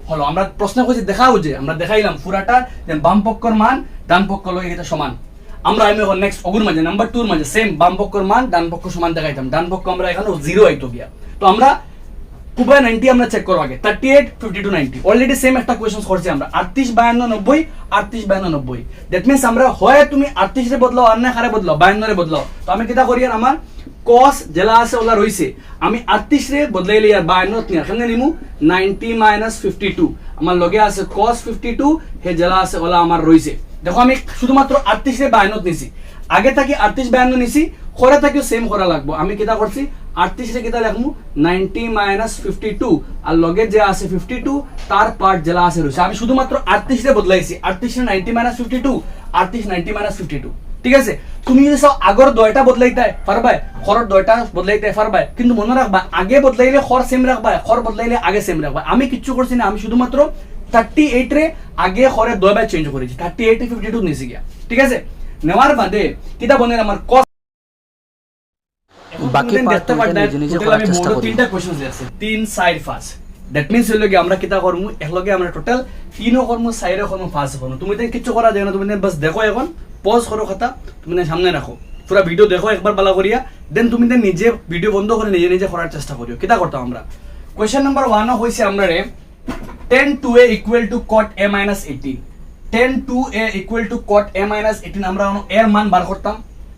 হলো আমরা প্রশ্ন করছি দেখাও যে আমরা দেখাইলাম পুরাটা যে বাম পক্ষের মান ডান পক্ষ লগে কিটা সমান আমরা আমি এখন নেক্সট অগুর মাঝে নাম্বার 2 এর মাঝে সেম বাম পক্ষের মান ডান পক্ষ সমান দেখাইতাম ডান পক্ষ আমরা এখানে 0 আইতো গিয়া তো আমরা কুবা 90 আমরা চেক করব আগে 38 52 90 অলরেডি সেম একটা কোশ্চেন করছি আমরা 38 92 90 38 দ্যাট মিন্স আমরা হয় তুমি 38 রে বদলাও আর না কারে বদলাও 52 রে বদলাও তো আমি কিটা করি আর আমার cos জেলা আছে ওলা রইছে আমি 38 রে বদলাইলি আর 52 নিয়া কেমনে নিমু 90 52 আমার লগে আছে cos 52 হে জেলা আছে ওলা আমার রইছে দেখো আমি শুধুমাত্র 38 রে 52 নিছি আগে থাকি 38 52 নিছি খরা থাকিও সেম করা লাগবো আমি কিটা করছি 38 রে কিটা লিখমু 90 52 আর লগে যে আছে 52 তার পার্ট জেলা আছে রইছে আমি শুধুমাত্র 38 রে বদলাইছি 38 রে 90 52 38 90 52 ঠিক আছে তুমি যদি সব আগর দয়টা বদলাইতে পারবা খরর দয়টা বদলাইতে পারবা কিন্তু মনে রাখবা আগে বদলাইলে খর সেম রাখবা খর বদলাইলে আগে সেম রাখবা আমি কিচ্ছু করছি না আমি শুধুমাত্র 38 রে আগে খরে দয়বার চেঞ্জ করেছি 38 এ 52 নিছি গিয়া ঠিক আছে নেওয়ার বাদে কিটা বনের আমার cos বাকি পার্ট দেখতে পারতে নিজে করার চেষ্টা করি তিনটা কোশ্চেন আছে তিন সাইড ফাস দ্যাট মিনস হইল কি আমরা কিতা করমু একলগে আমরা টোটাল 3 করমু 4 করমু 5 করমু তুমি তো কিছু করা যায় না তুমি বাস দেখো এখন পজ করো খাতা তুমি সামনে রাখো পুরো ভিডিও দেখো একবার ভালো করিয়া দেন তুমি নিজে ভিডিও বন্ধ করে নিজে নিজে করার চেষ্টা করিও কিতা করতাম আমরা কোশ্চেন নাম্বার 1 হইছে আমরা রে tan 2a equal to cot a minus 18 tan 2a equal to cot a minus 18 আমরা এর মান বার করতাম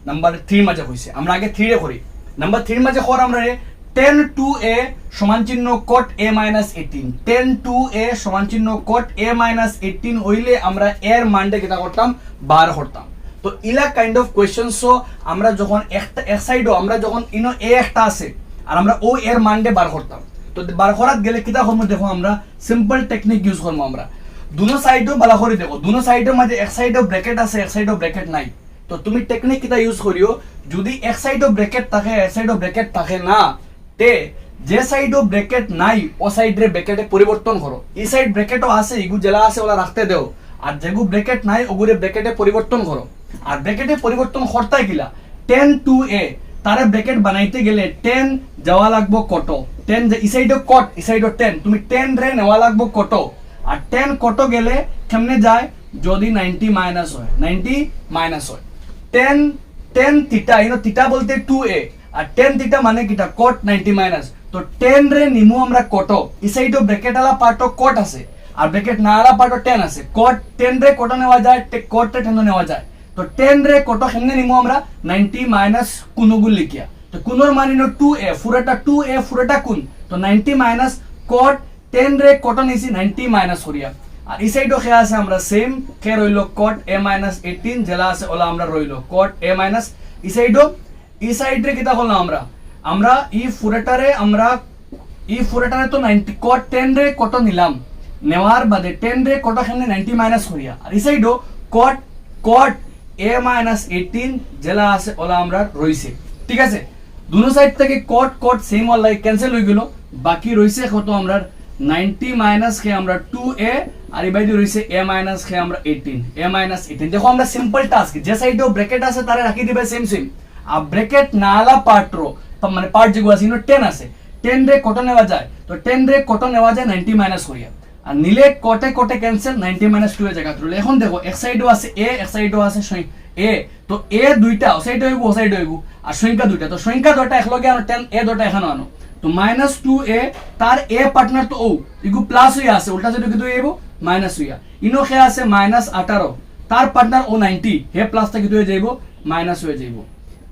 নাম্বার 3 মাঝে হইছে আমরা আগে 3 এ করি নাম্বার 3 মাঝে কর আমরা রে tan 2a সমান চিহ্ন cot a minus 18 tan 2a সমান চিহ্ন cot a minus 18 হইলে আমরা এর মানটা কিতা করতাম বার করতাম তো ইলা কাইন্ড অফ কোশ্চেনস আমরা যখন একটা এক সাইডও আমরা যখন ইনো a একটা আছে আর আমরা ও এর মানটা বার করতাম তো বার করাত গেলে কিতা করবো দেখো আমরা সিম্পল টেকনিক ইউজ করবো আমরা দুনো সাইডও ভালো করে দেখো দুনো সাইডের মাঝে এক সাইডও ব্র্যাকেট আছে এক সাইডও ব্র্যাকেট নাই তো তুমি টেকনিক কিতা ইউজ করিও যদি এক সাইডও ব্র্যাকেট থাকে এক সাইডও ব্র্যাকেট থাকে না তে যে সাইডও ব্র্যাকেট নাই ও সাইডে ব্র্যাকেটে পরিবর্তন করো এই সাইড ব্র্যাকেটও আছে এগু জেলা আছে ওলা রাখতে দেও আর যেগু ব্র্যাকেট নাই ওগুরে ব্র্যাকেটে পরিবর্তন করো আর ব্র্যাকেটে পরিবর্তন করতে গিলা tan 2a তারে ব্র্যাকেট বানাইতে গেলে 10 যাওয়া লাগবো কত 10 যে এই সাইডও কট এই সাইডও 10 তুমি 10 রে নেওয়া লাগবো কত আর 10 কত গেলে কেমনে যায় যদি 90 মাইনাস হয় 90 মাইনাস হয় 10 থিটা ইনো থিটা বলতে 2a আর 10 থিটা মানে কিটা cot 90 মাইনাস তো 10 রে নিমু আমরা কত এই সাইডও ব্র্যাকেট আলা পার্টও cot আছে আর ব্র্যাকেট না আলা পার্টও 10 আছে cot 10 রে কত নেওয়া যায় cot রে 10 নেওয়া যায় তো 10 রে কত কেমনে নিমু আমরা 90 মাইনাস কোনগুল লিখিয়া তো কোনর মান ইনো 2a পুরোটা কোন তো 90 মাইনাস cot 10 রে কত নিছি 90 মাইনাস করিয়া আর এই সাইডও কে আছে আমরা সেম কে রইলো cot a minus 18 জেলা আছে ওলা আমরা রইলো cot a minus এই সাইড রে কিতা করলাম আমরা এই পুরোটারে তো 90 cot 10 রে কত নিলাম নেওয়ার বাদে 10 রে কত খানে 90 মাইনাস করিয়া আর এই সাইডও cot a minus 18 জেলা আছে ওলা আমরা রইছে ঠিক আছে দুনো সাইড থেকে cot সেম ওলা ক্যান্সেল হই গেল বাকি রইছে কত আমরা 90 মাইনাস কে আমরা 2a আর এই বাইরে রইছে a মাইনাস কে আমরা 18 দেখো আমরা সিম্পল টাস্ক যে সাইডেও ব্র্যাকেট আছে তারে রাখি দিবে সেম আর ব্র্যাকেট নালা পার্টরো মানে পার্ট যেগু আছে ইনো 10 আছে 10 রে কত নেওয়া যায় তো 10 রে কত নেওয়া যায় 90 মাইনাস করিয়া আর নিলে কটে ক্যান্সেল 90 মাইনাস 2 এর জায়গা তুলে এখন দেখো এক সাইডও আছে a এক সাইডও আছে a তো a দুইটা ও সাইডে হইবো ও সাইডে হইবো আর সংখ্যা দুইটা তো সংখ্যা দুইটা একলগে আনো 10 a দুইটা এখানে আনো তো মাইনাস 2a তার a পার্টনার তো ও ইগু প্লাস হইয়া আছে উল্টা সাইডে কিন্তু হইবো মাইনাস হইয়া ইনো খে আছে মাইনাস 18 তার পার্টনার ও 90 হে প্লাস থেকে হয়ে যাইবো মাইনাস হয়ে যাইবো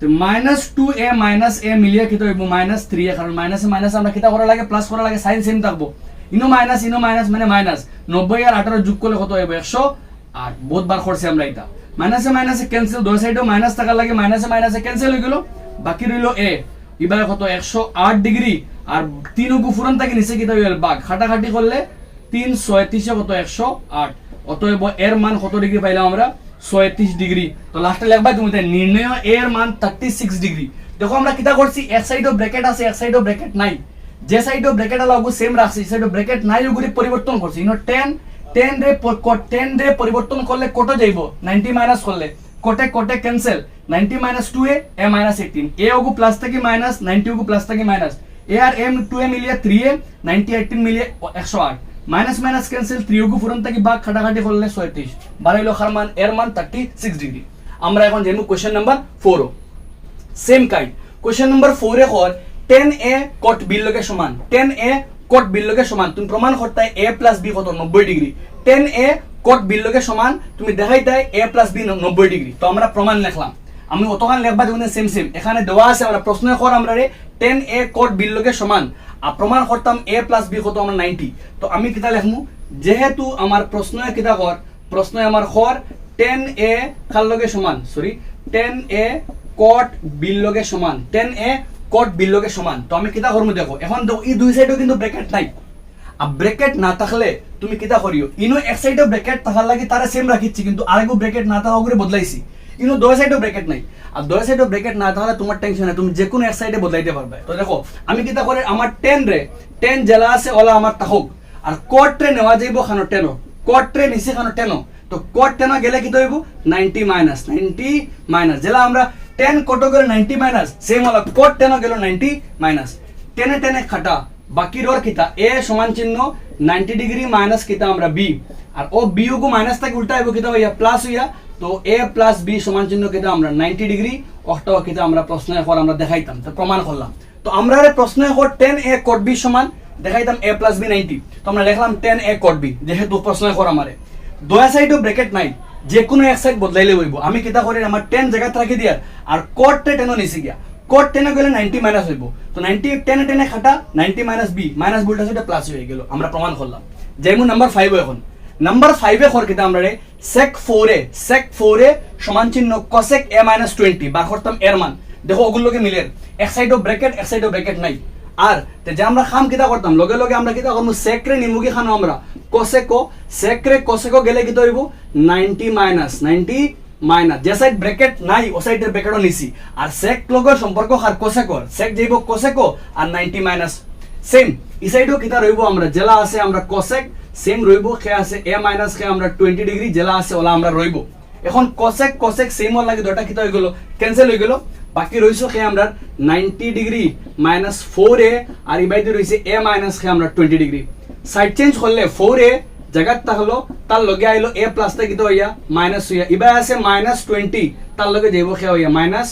তো মাইনাস 2a মাইনাস a মিলিয়ে কি হইবো মাইনাস 3a কারণ মাইনাসে মাইনাস আমরা কিটা করা লাগে প্লাস করা লাগে সাইন সেম থাকবো ইনো মাইনাস মানে মাইনাস 90 আর 18 যোগ করলে কত হইবো 108 বহুত বার করছি আমরা এটা মাইনাসে ক্যান্সেল দুই সাইডেও মাইনাস থাকার লাগে মাইনাসে ক্যান্সেল হয়ে গেল বাকি রইলো a এবারে কত 108 ডিগ্রি আর 3 গু ফুরন থেকে নিচে কিটা হইল ভাগ খাটাখাটি করলে 3 36 কত 108 অতএব এর মান কত ডিগ্রি পাইলাম আমরা 36 ডিগ্রি তো লাস্টে লিখবা তুমি নির্ণয় এর মান 36 ডিগ্রি দেখো আমরা কিটা করছি এক সাইডও ব্র্যাকেট আছে এক সাইডও ব্র্যাকেট নাই যে সাইডও ব্র্যাকেট আলা ওগু সেম রাখছি সাইডও ব্র্যাকেট নাই ওগুলি পরিবর্তন করছি ইনো 10 রে পরিবর্তন করলে কত যাইবো 90 মাইনাস করলে কোটে cancel 90 minus 2a a minus 18 a ওগু প্লাস থেকে মাইনাস 90 ওগু প্লাস থেকে মাইনাস a আর m 2a মিলিয়ে 3a 90 18 মিলিয়ে 108 মাইনাস ক্যান্সেল 3 ওগু ফুরন থেকে ভাগ খাটাখাটি করলে 36 বাড়াইলো খার মান এর মান 36 ডিগ্রি আমরা এখন যাইমু question number 4 same kind question number 4 এ হল 10a cot b লগে সমান 10a cot b লগে সমান তুমি প্রমাণ করতে a + b কত 90 ডিগ্রি 10a cot b লগে সমান তুমি দেখাইতে a + b 90 ডিগ্রি তো আমরা প্রমাণ লিখলাম আমি অতখান লিখবা দেখুন সেম এখানে দেওয়া আছে আমরা প্রশ্ন কর আমরা রে 10a cot b লগে সমান আর প্রমাণ করতাম a + b কত আমরা 90 তো আমি কিটা লিখমু যেহেতু আমার প্রশ্ন কিটা কর প্রশ্ন আমার কর 10a কার লগে সমান 10a cot b লগে সমান 10a cot b লগে সমান তো আমি কিটা করমু দেখো এখন দেখো এই দুই সাইডেও কিন্তু ব্র্যাকেট নাই আর ব্র্যাকেট না থাকলে তুমি কিটা করিও ইনো এক সাইডে ব্র্যাকেট থাকার লাগি তারা সেম রাখিছি কিন্তু আরেকো ব্র্যাকেট না থাকা করে বদলাইছি ইনো দুই সাইডেও ব্র্যাকেট নাই আর দুই সাইডেও ব্র্যাকেট না থাকলে তোমার টেনশন নাই তুমি যে কোনো এক সাইডে বদলাইতে পারবে তো দেখো আমি কিটা করে আমার 10 জেলা আছে ওলা আমার তাহক আর cot রে নেওয়া যাইব খানো 10 cot রে নিচে খানো 10 তো cot 10 গেলে কি হইব 90 মাইনাস জেলা আমরা 10 কত গেল 90 মাইনাস সেম হলো cot 10 গেল 90 মাইনাস 10 খাটা বাকি রোর কিতা এ সমান চিহ্ন 90 ডিগ্রি মাইনাস কিতা আমরা বি আর ও বি গো মাইনাস থেকে উল্টা আইব কিতা হইয়া প্লাস হইয়া তো এ প্লাস বি সমান চিহ্ন কিতা আমরা 90 ডিগ্রি অক্টা কিতা আমরা প্রশ্ন এখন আমরা দেখাইতাম তো প্রমাণ করলাম তো আমরা প্রশ্ন এখন 10 a cot b সমান দেখাইতাম a plus b 90 তো আমরা লিখলাম 10 a cot b যেহেতু প্রশ্ন এখন আমারে দুয়া সাইডও ব্র্যাকেট নাই যে কোনো এক সাইড বদলাইলে হইব আমি কিতা করি আমার 10 জায়গা রাখি দিয়ার আর cot 10 নিছি গিয়া cot 10 গেলে 90 মাইনাস হইব তো 90 10 খাটা 90 মাইনাস b মাইনাস বুলটা সেটা প্লাস হয়ে গেল আমরা প্রমাণ করলাম যেমন নাম্বার 5 এখন নাম্বার 5 এ কর কিতা আমরা রে sec 4a সমান চিহ্ন cosec a minus 20 বা করতাম এর মান দেখো ওগুলোকে মিলের এক সাইডও ব্র্যাকেট নাই আর তে যে আমরা খাম কিতা করতাম লগে লগে আমরা কিতা করব sec রে নিমুকি খানো আমরা cosec গেলে কিতা হইব 90 মাইনাস যে সাইড ব্র্যাকেট নাই ও সাইডের ব্র্যাকেটও নিছি আর sec লগের সম্পর্ক আর cosec যাইব cosec আর 90 মাইনাস সেম ই সাইডও কিতা রইব আমরা জেলা আছে আমরা cosec সেম রইব খে আছে a মাইনাস খে আমরা 20 ডিগ্রি জেলা আছে ওলা আমরা রইব এখন cosec সেম ওর লাগে দুটো কিতা হই গেল ক্যান্সেল হই গেল বাকি রইছো খে আমরা 90 ডিগ্রি মাইনাস 4a আর ইবাইতে রইছে a মাইনাস খে আমরা 20 ডিগ্রি সাইড চেঞ্জ করলে 4a জায়গা থাকলো তার লগে আইলো a প্লাস টা কিতা হইয়া মাইনাস হইয়া ইবাই আছে মাইনাস 20 তার লগে যাইব খে হইয়া মাইনাস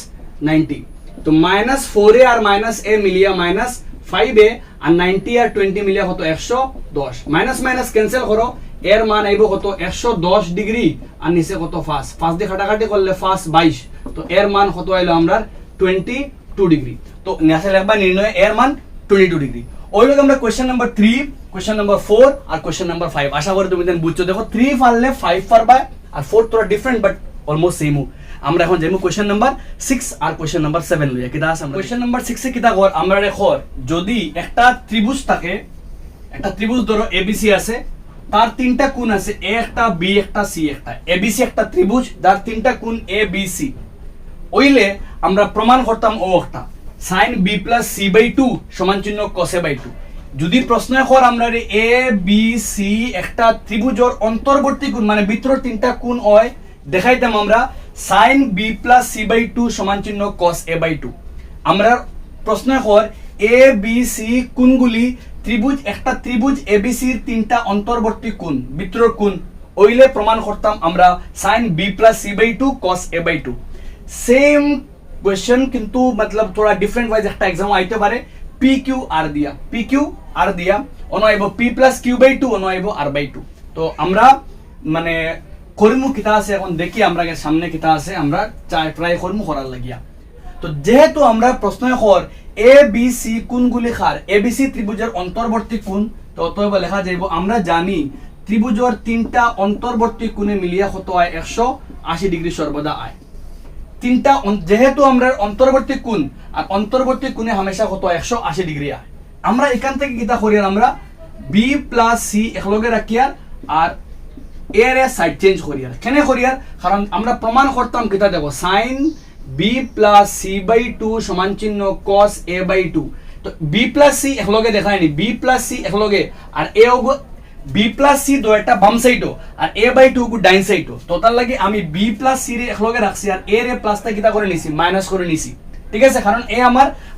90 তো মাইনাস 4a আর মাইনাস a মিলিয়া মাইনাস 5a আর 90 আর 20 মিলিয়া কত 110 মাইনাস মাইনাস ক্যান্সেল করো এর মান আইব কত 110 ডিগ্রি আর নিচে কত ফাস দিয়ে কাটাকাটি করলে ফাস 22 তো এর মান কত আইলো আমরা 22 ডিগ্রি তো নেসে লাগবা নির্ণয় এর মান 22 ডিগ্রি ওই লোক আমরা কোশ্চেন নাম্বার 3 কোশ্চেন নাম্বার 4 আর কোশ্চেন নাম্বার 5 আশা করি তুমি দেন বুঝছো দেখো 3 পারলে 5 পারবা আর 4 তোরা ডিফারেন্ট বাট অলমোস্ট সেম আমরা এখন যাইমু কোশ্চেন নাম্বার 6 আর কোশ্চেন নাম্বার 7 লইয়া কিটা আছে আমরা কোশ্চেন নাম্বার 6 এ কিটা কর আমরা রেখর যদি একটা ত্রিভুজ থাকে একটা ত্রিভুজ ধরো এবিসি আছে তার তিনটা কোণ আছে এ একটা বি একটা সি একটা এবিসি একটা ত্রিভুজ যার তিনটা কোণ এ বি সি ওইলে আমরা প্রমাণ করতাম ও একটা sin b plus c by 2 সমান চিহ্ন cos a by 2 যদি প্রশ্ন কর আমরা রে এ বি সি একটা ত্রিভুজের অন্তর্বর্তী কোণ মানে ভিতরের তিনটা কোণ হয় দেখাইতাম আমরা sin b plus c by 2 সমান চিহ্ন cos a by 2 আমরা প্রশ্ন কর এ বি সি কোণগুলি ত্রিভুজ একটা ত্রিভুজ এবিসি এর তিনটা অন্তর্বর্তী কোণ ভিতরের কোণ ওইলে প্রমাণ করতাম আমরা sin b plus c by 2 cos a by 2 same question কিন্তু मतलब थोड़ा डिफरेंट वाइज একটা एग्जाम আইতে পারে পি কিউ আর দিয়া অনআইবো p plus q by 2 অনআইবো r by 2 তো আমরা মানে করিমু কিতা আছে এখন দেখি আমরা সামনে কিতা আছে আমরা ট্রাই করমু করার লাগিয়া তো যেহেতু আমরা প্রশ্ন কর এ বি সি কোণগুলি খার এবিসি ত্রিভুজের অন্তর্বর্তী কোণ তো অতএব লেখা যাইব আমরা জানি ত্রিভুজের তিনটা অন্তর্বর্তী কোণে মিলিয়া কত হয় 180 ডিগ্রি সর্বদা আয় তিনটা যেহেতু আমরা অন্তর্বর্তী কোণ আর অন্তর্বর্তী কোণে হামেশা কত 180 ডিগ্রি আয় আমরা এখান থেকে কিতা করি আমরা বি প্লাস সি একলগে রাখিয়ার আর এর সাইড চেঞ্জ করিয়ার কেন করিয়ার কারণ আমরা প্রমাণ করতাম কিতা দেখো sin b plus c by 2 সমান চিহ্ন cos a by 2 তো b plus c একলগে দেখায়নি b plus c একলগে আর a ওগো b plus c দুইটা বাম সাইডও আর a by 2 গো ডাইন সাইডও তো তার লাগি আমি b plus c রে একলগে রাখছি আর a রে প্লাসটা কিতা করে নিছি মাইনাস করে নিছি ঠিক আছে কারণ a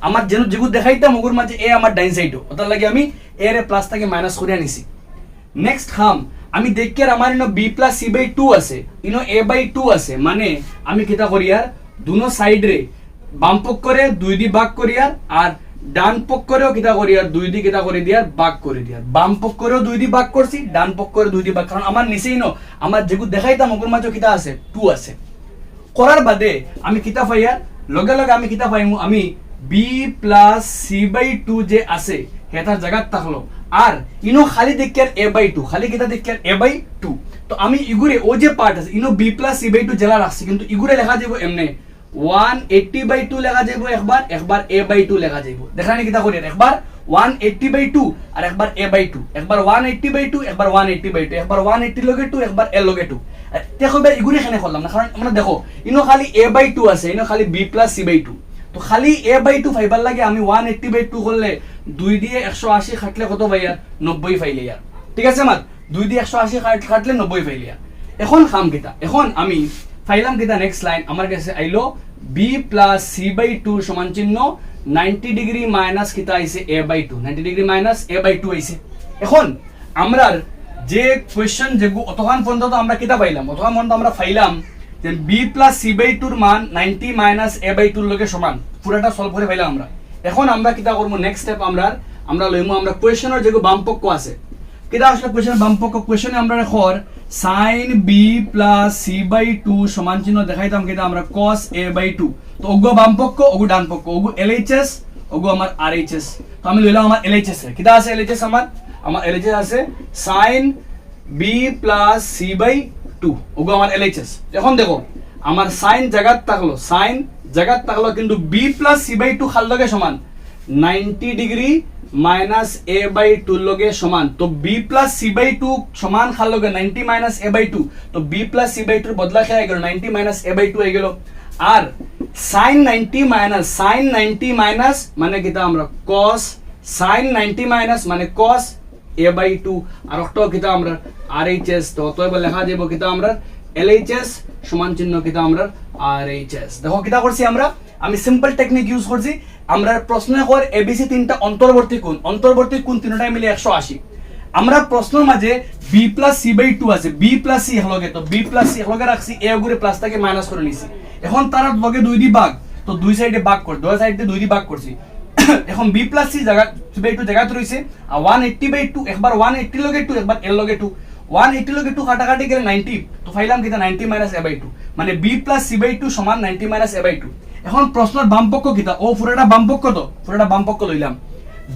আমার যেগু দেখাইতাম ওগুর মাঝে a আমার ডাইন সাইডও তার লাগি আমি a রে প্লাসটাকে মাইনাস করে নিছি নেক্সট খাম আমি দেখি আমার ইনো b plus c by 2 আছে ইনো a by 2 আছে মানে আমি কিতা করি আর দুনো সাইড রে বাম পক্ষ করে দুই দি ভাগ করিয়ার আর ডান পক্ষ করেও কিতা করিয়ার দুই দি কিতা করে দিয়ার ভাগ করে দিয়ার বাম পক্ষ করেও দুই দি ভাগ করছি ডান পক্ষ করে দুই দি ভাগ কারণ আমার নিচেই নো আমার যেগু দেখাইতাম ওগুর মাঝে কিতা আছে 2 আছে করার বাদে আমি কিতা পাইয়ার লগে লগে আমি কিতা পাইমু আমি b plus c by 2 যে আছে হেতার জায়গা থাকলো আর ইনো খালি দেখিয়ার a by 2 খালি কিতা দেখিয়ার a by 2 তো আমি ইগুরে ও যে পার্ট আছে ইনো b plus c by 2 জেলা রাখছি কিন্তু ইগুরে লেখা যাবে এমনে 180 by 2 লেখা যাবে একবার a by 2 লেখা যাবে দেখানি কিতা করি একবার 180 by 2 আর একবার a by 2 একবার 180 by 2 একবার 180 by 2 একবার 180 লগে 2 একবার a লগে 2 দেখো ভাই ইগুরে এখানে করলাম না কারণ আমরা দেখো ইনো খালি a by 2 আছে ইনো খালি b plus c by 2 তো খালি a by 2 ফাইবার লাগে আমি 180 by 2 করলে 2 দিয়ে 180 কাটলে কত ভাইয়া 90 পাইলে यार ঠিক আছে মাত 2 দিয়ে 180 কাটলে 90 পাইলে यार এখন খাম কিতা এখন আমি ফাইলাম কিতা নেক্সট লাইন আমার কাছে আইলো b plus c by 2 সমান চিহ্ন 90 ডিগ্রি মাইনাস কিতা আইছে a/2 90 ডিগ্রি মাইনাস a/2 আইছে এখন আমরা যে কোশ্চেন যেগু অতখান পর্যন্ত আমরা কিতা পাইলাম অতখান পর্যন্ত আমরা পাইলাম যে b প্লাস c/2 এর মান 90 মাইনাস a/2 এর লগে সমান পুরাটা সলভ করে পাইলাম আমরা এখন আমরা কিতা করব নেক্সট স্টেপ আমরা লইমু আমরা কোশ্চেনের যেগু বামপক্ষ আছে কিতা আসলে কোশ্চেন বামপক্ষ কোশ্চেনে আমরা রেখর sin b প্লাস c/2 সমান চিহ্ন দেখাইতাম কিতা আমরা cos a/2 তো ওগো বামপক্ষ ওগো ডানপক্ষ ওগো LHS ওগো আমার RHS তো আমি লইলাম আমার LHS এ কিতা আছে LHS আমার LHS আছে sin b প্লাস c/2 ওগো আমার LHS এখন দেখো আমার sin জায়গা থাকলো কিন্তু b প্লাস c/2 খাল লগে সমান 90 ডিগ্রি মাইনাস a/2 লগে সমান তো b প্লাস c/2 সমান খাল লগে 90 মাইনাস a/2 তো b প্লাস c/2 এর বদলা খেয়ে গেল 90 মাইনাস a/2 হয়ে গেল আর sin 90 মাইনাস মানে কিতা আমরা cos sin 90 মাইনাস মানে cos a/2 আর একটা কিতা আমরা RHS তো অতএব লেখা যাব কিতা আমরা LHS সমান চিহ্ন কিতা আমরা RHS দেখো কিতা করছি আমি সিম্পল টেকনিক ইউজ করছি আমরা প্রশ্ন কর ABC তিনটা অন্তর্বর্তী কোণ তিনটাই মিলে 180 আমরা প্রশ্নের মাঝে b প্লাস c/2 আছে b প্লাস c হলগে তো b প্লাস c হলগে রাখছি a গুরে প্লাস টাকে মাইনাস করে নিছি এখন তার লগে দুই দি ভাগ তো দুই সাইডে ভাগ কর দুই সাইডে দুই দি ভাগ করছি এখন b প্লাস c জায়গা c/2 জায়গাতে রইছে আর 180/2 একবার 180 লগে 2 একবার l লগে 2 180 লগে 2 কাটাকাটি গেলে 90 তো ফাইলাম কিটা 90 মাইনাস a/2 মানে b প্লাস c/2 সমান 90 মাইনাস a/2 এখন প্রশ্নের বামপক্ষ কিটা ও পুরোটা বামপক্ষ তো পুরোটা বামপক্ষ লইলাম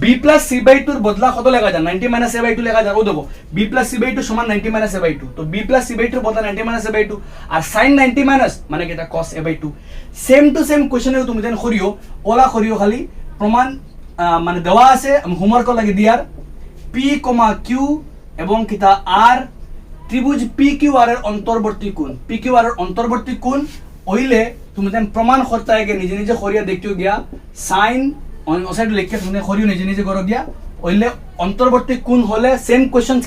b প্লাস c/2 এর বদলা কত লেখা যায় 90 মাইনাস a/2 লেখা যায় ও দেবো b প্লাস c/2 সমান 90 মাইনাস a/2 তো b প্লাস c/2 এর বদলা 90 মাইনাস a/2 আর sin 90 মাইনাস মানে কিটা cos a/2 same to same কোশ্চেনে তুমি দেন করিও ওলা করিও খালি প্রমাণ মানে দেওয়া আছে আমি হোমওয়ার্ক লাগে দিয়ার p, q এবং কিটা r ত্রিভুজ PQR এর অন্তর্বর্তী কোণ হইলে তুমি দেন প্রমাণ করতে আগে নিজে করিয়া দেখিও গিয়া sin সাইড লিখে তুমি করিও নিজে করো গিয়া হইলে অন্তর্বর্তী কোণ হলে same question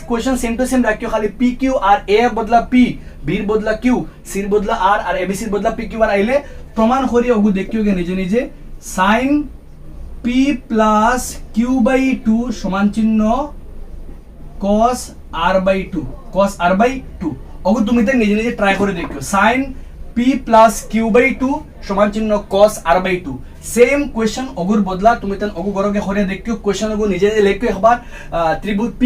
same to same রাখিও খালি PQR a বদলা p b এর বদলা q c এর বদলা r আর abc এর বদলা PQR আইলে প্রমাণ করিয়া ওগু দেখিও গিয়া নিজে sin p প্লাস q/2 সমান চিহ্ন cos r/2 ওগু তুমি তো নিজে ট্রাই করে দেখো sin p প্লাস q/2 সমান চিহ্ন cos r/2 সেম কোশ্চেন ওগুর বদলা তুমি তো ওগু গরকে করে দেখো কোশ্চেন ওগু নিজে লিখো একবার ত্রিভুজ p,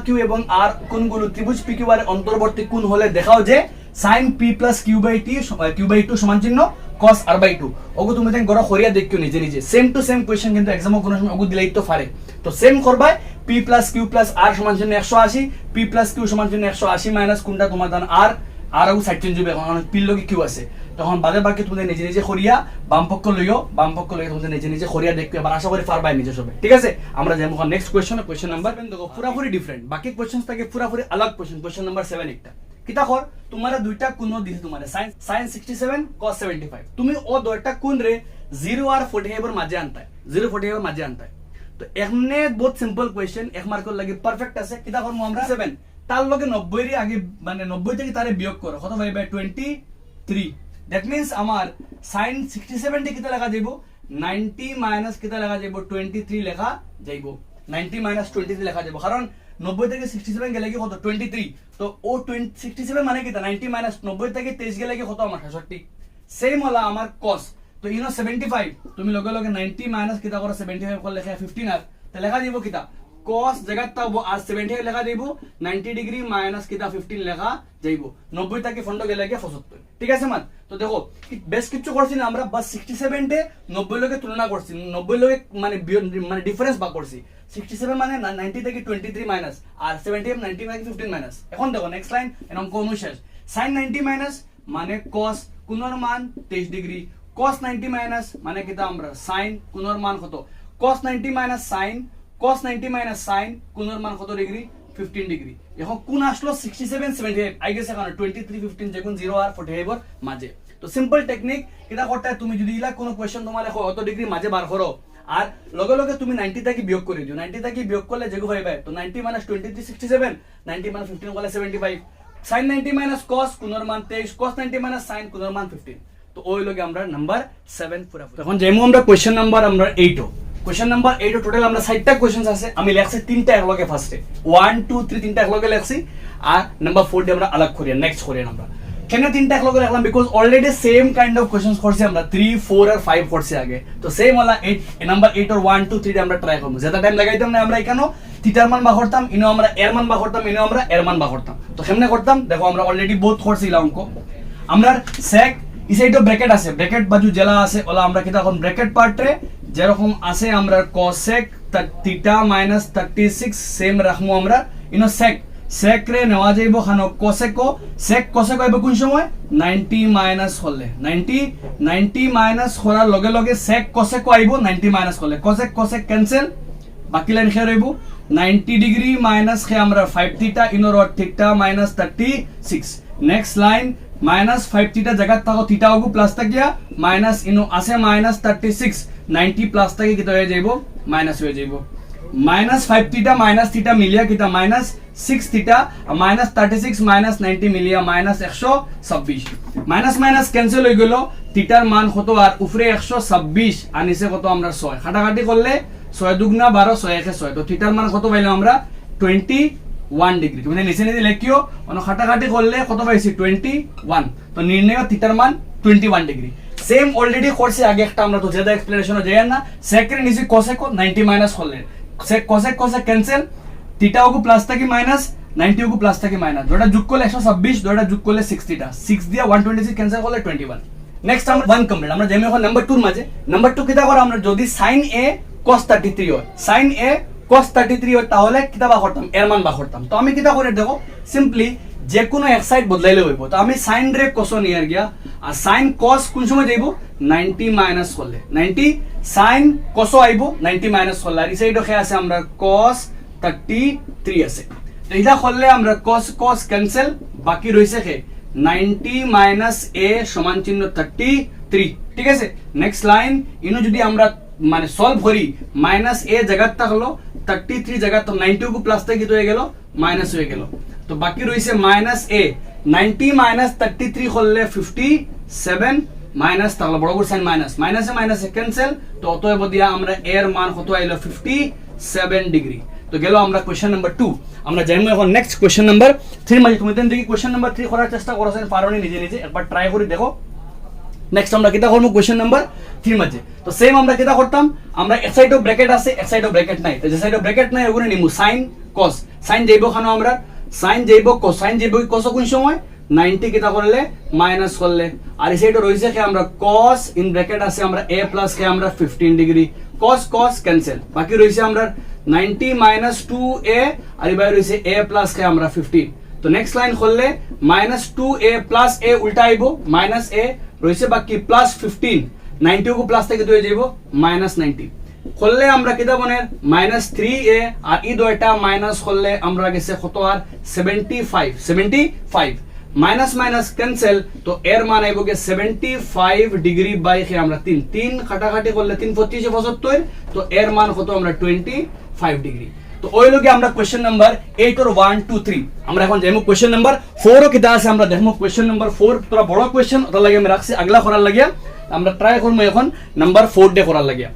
q এবং r কোণগুলো ত্রিভুজ PQR এর অন্তর্বর্তী কোণ হলে দেখাও যে sin p প্লাস q/2 সমান চিহ্ন cos r/2 ওগু তুমি তো গর করিয়া দেখো নিজে সেম টু সেম কোশ্চেন কিন্তু এক্সামে কোনো সময় ওগু দিলেই তো পারে তো সেম করবা p plus q plus r সমান চিহ্ন 180 p প্লাস q সমান চিহ্ন 180 মাইনাস কোনটা তোমার দান r ওগু সাইড চেঞ্জ হবে এখন p লগে q আছে তখন বাকি তুমি নিজে করিয়া বামপক্ষ লইও তুমি নিজে করিয়া দেখবে এবার আশা করি পারবাই নিজে সবে ঠিক আছে আমরা যাবো নেক্সট কোশ্চেন নাম্বার দেখো পুরাপুরি ডিফারেন্ট বাকি কোশ্চেনস থাকে পুরাপুরি আলাদা কোশ্চেন নাম্বার 7 একটা কিতা কর তোমারে দুইটা কোণ দিছি তোমারে sin 67 cos 75 তুমি ও দুইটা কোণ রে 0 আর 45 এর মাঝে আনতাই 0 45 এর মাঝে আনতাই তো এমনে বহুত সিম্পল কোশ্চেন এক মার্কের লাগি পারফেক্ট আছে কিতা করব আমরা 7 তার লগে 90 এর আগে মানে 90 থেকে তারে বিয়োগ করো কত পাই বাই 23 দ্যাট মিন্স আমার sin 67 তে কিতা লেখা যাইব 90 মাইনাস কিতা লেখা যাইব 23 লেখা যাইব 90 মাইনাস 23 লেখা যাইব কারণ 90 থেকে 67 গেলে কি কত 23 তো ও 67 মানে কিতা 90 মাইনাস 90 থেকে 23 গেলে কি কত আমার 66 সেম হলা আমার cos তো ইনো 75 তুমি লগে 90 মাইনাস কিতা করো 75 করে লেখা 15 আর তো লেখা যাইব কিতা cos জায়গাটা আর 75 লেখা যাইব 90 ডিগ্রি মাইনাস কিতা 15 লেখা যাইব 90 থেকে ফন্ড গেলে কি 75 ঠিক আছে মান তো দেখো বেশ কিছু করছি না আমরা বাস 67 তে 90 লগে তুলনা করছি 90 লগে মানে ডিফারেন্স বা করছি 67 মানে 90 থেকে 23 মাইনাস আর 70 90 থেকে 15 মাইনাস এখন দেখো নেক্সট লাইন এরকম কোন শেষ sin 90 মাইনাস মানে cos কোণের মান 23 ডিগ্রি cos 90 মাইনাস মানে কিতা আমরা sin কোণের মান কত cos 90 minus sin cos 90 minus sin কোণের মান কত ডিগ্রি 15 ডিগ্রি এখন কোণ আসলো 67 75 আই গেস এখন 23 15 যেগুন 0 আর 45 এর মাঝে তো সিম্পল টেকনিক এটা করতে তুমি যদি ইলা কোনো কোশ্চেন তোমার লেখো কত ডিগ্রি মাঝে বার করো আর লগে তুমি 90 থেকে বিয়োগ করে দিও 90 থেকে বিয়োগ করলে যেগু হইবে তো 90 মাইনাস 23 67 90 মাইনাস 15 করলে 75 sin 90 মাইনাস cos কোণের মান 23 cos 90 মাইনাস sin কোণের মান 15 তো ওই লগে আমরা নাম্বার 7 পুরা এখন যেমন আমরা কোশ্চেন নাম্বার আমরা 8 কোশ্চেন নাম্বার 8 টোটাল আমরা 6টা কোশ্চেনস আছে আমি লেখছি 3টা একলগে ফার্স্টে 1 2 3 তিনটা একলগে লেখছি আর নাম্বার 4 দিয়ে আমরা আলাদা করিয়া নেক্সট করিয়া আমরা কেন তিনটা একলগে রাখলাম because already same kind of questions করছি আমরা 3 4 আর 5 করছি আগে তো সেম वाला 8 নাম্বার 8 আর 1 2 3 আমরা ট্রাই করব যেটা টাইম লাগাইতাম না আমরা এখানে থিটার মান বা করতাম ইনো আমরা এর মান বা করতাম ইনো আমরা এর মান বা করতাম তো কেমনে করতাম দেখো আমরা অলরেডি বহুত করছিলাম অঙ্ক আমরা sec এই সাইডে ব্র্যাকেট আছে ব্র্যাকেট বাজু জেলা আছে ওলা আমরা কিটা এখন ব্র্যাকেট পার্টে যেরকম আছে আমরা cosec থিটা মাইনাস 36 সেম রাখমু আমরা ইনো sec sec রে নেওয়া যাইব খানো cosec আইব কোন সময় 90 মাইনাস হলে 90 মাইনাস করার লগে লগে sec cosec আইব 90 মাইনাস হলে cosec ক্যান্সেল বাকি লাইন খেয়ে রইব 90 ডিগ্রি মাইনাস খে আমরা 5 থিটা ইনোর theta minus 36 next line minus 5 theta জায়গা থাকো থিটা হগু প্লাস থাকিয়া মাইনাস ইনো আছে মাইনাস 36 90 প্লাস থাকি কিটা হয়ে যাইব মাইনাস হয়ে যাইব মাইনাস 5 থিটা মাইনাস থিটা মিলিয়া কিটা মাইনাস 6 থিটা মাইনাস 36 মাইনাস 90 মিলিয়া মাইনাস 126 মাইনাস মাইনাস ক্যান্সেল হয়ে গেল থিটার মান কত আর উপরে 126 আর নিচে কত আমরা 6 কাটাকাটি করলে 6 দুগুণা 12 6 একে 6 তো থিটার মান কত পাইলাম আমরা 21 ডিগ্রি তুমি নিচে নিচে লিখিও অন কাটাকাটি করলে কত পাইছি 21 তো নির্ণয় থিটার মান 21 ডিগ্রি সেম অলরেডি করছি আগে একটা আমরা তো যেটা এক্সপ্লেনেশনে যাই না sec এর নিচে cosec 90 মাইনাস করলে sec cosec ক্যান্সেল থিটা ওগু প্লাস থাকি মাইনাস 90 ওগু প্লাস থাকি মাইনাস দুটো যোগ করলে 126 দুটো যোগ করলে 6 থিটা 6 দিয়া 126 ক্যান্সেল করলে 21 নেক্সট আমরা 1 কমপ্লিট আমরা যেমন এখন নাম্বার 2 এর মাঝে নাম্বার 2 কিটা করে আমরা যদি sin a cos 33 হয় sin a cos 33 হয় তাহলে কিটা বা করতাম এর মান বা করতাম তো আমি কিটা করে দেখো সিম্পলি যে কোনো এক সাইড বদলাইলে হইব তো আমি sin রে cos নিয়ার গিয়া আর sin cos কোন সময় যাইব 90 মাইনাস করলে 90 sin cos আইব 90 মাইনাস করলে আর এই সাইডে কে আছে আমরা cos 33 আছে তো এটা করলে আমরা cos ক্যান্সেল বাকি রইছে কে 90 মাইনাস a সমান চিহ্ন 33 ঠিক আছে নেক্সট লাইন ইনো যদি আমরা মানে সলভ করি মাইনাস a জায়গা থাকলো 33 জায়গা তো 90 কো প্লাস থেকে হয়ে গেল মাইনাস হয়ে গেল তো বাকি রইছে মাইনাস a 90 মাইনাস 33 করলে 57 মাইনাস তাহলে বড় করে সাইন মাইনাসে মাইনাসে ক্যান্সেল তো অতএব দিয়া আমরা এর মান কত আইলো 57 ডিগ্রি তো গেল আমরা কোশ্চেন নাম্বার 2 আমরা যাইমু এখন নেক্সট কোশ্চেন নাম্বার 3 মানে তুমি দেন দেখি কোশ্চেন নাম্বার 3 করার চেষ্টা করছেন পারোনি নিজে নিজে একবার ট্রাই করে দেখো নেক্সট আমরা কিটা করব কোশ্চেন নাম্বার 3 মাঝে তো সেম আমরা কিটা করতাম আমরা এক সাইডে ব্র্যাকেট আছে এক সাইডে ব্র্যাকেট নাই তো যে সাইডে ব্র্যাকেট নাই ওগুলো নিমু sin cos sin যাইবো খানো আমরা sin যাইবো cos sin যাইবো cos কোন সময় 90 কিটা করলে মাইনাস করলে আর এই সাইডে রইছে কি আমরা cos ইন ব্র্যাকেট আছে আমরা a প্লাস কে আমরা 15 ডিগ্রি cos ক্যান্সেল বাকি রইছে আমরা 90 মাইনাস 2a আর এই বাইরে রইছে a প্লাস কে আমরা 15 তো নেক্সট লাইন করলে মাইনাস 2a প্লাস a উল্টা আইবো মাইনাস a রইছে বাকি প্লাস 15 90 কো প্লাস থেকে হয়ে যাইবো মাইনাস 90 করলে আমরা কিটা বনের মাইনাস 3a আর এই দুইটা মাইনাস করলে আমরা গেছে কত আর 75 মাইনাস মাইনাস ক্যান্সেল তো এর মান আইবো গে 75 ডিগ্রি বাই কে আমরা 3 কাটাকাটি করলে 3 25 75 তো এর মান কত আমরা 25 ডিগ্রি তো ওই লগে আমরা কোশ্চেন নাম্বার 8 और 1 2 3 আমরা এখন যাইমু কোশ্চেন নাম্বার 4 ও কিটা আছে আমরা দেখমু কোশ্চেন নাম্বার 4 তোরা বড় কোশ্চেন ওটা লাগে আমি রাখছি আগলা করার লাগিয়া আমরা ট্রাই করব এখন নাম্বার 4 ডে করার লাগিয়া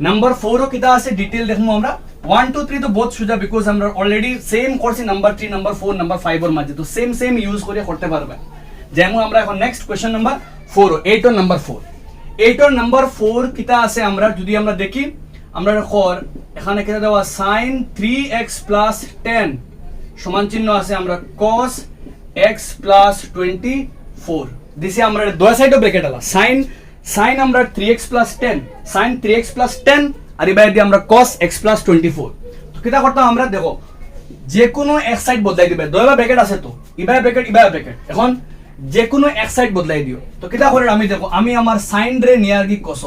নাম্বার 4 ও কিটা আছে ডিটেইল দেখমু আমরা 1 2 3 তো বহুত সোজা বিকজ আমরা অলরেডি সেম করছি নাম্বার 3 নাম্বার 4 নাম্বার 5 এর মাঝে তো সেম ইউজ করে করতে পারবে যাইমু আমরা এখন নেক্সট কোশ্চেন নাম্বার 4 8 ও নাম্বার 4 কিটা আছে আমরা যদি আমরা দেখি আমরা খর এখানে কেটে দেওয়া sin 3x plus 10 সমান চিহ্ন আছে আমরা cos x plus 24 দিছে আমরা দুই সাইডে ব্র্যাকেট আলা sin আমরা 3x plus 10 sin 3x plus 10 আর এবারে দি আমরা cos x plus 24 তো কিটা করতাম আমরা দেখো যে কোনো এক সাইড বদলাই দিবে দুইটা ব্র্যাকেট আছে তো ইবারে ব্র্যাকেট এখন যে কোনো এক সাইড বদলাই দিও তো কিটা করে আমি দেখো আমি আমার sin রে নিয়ার কি cos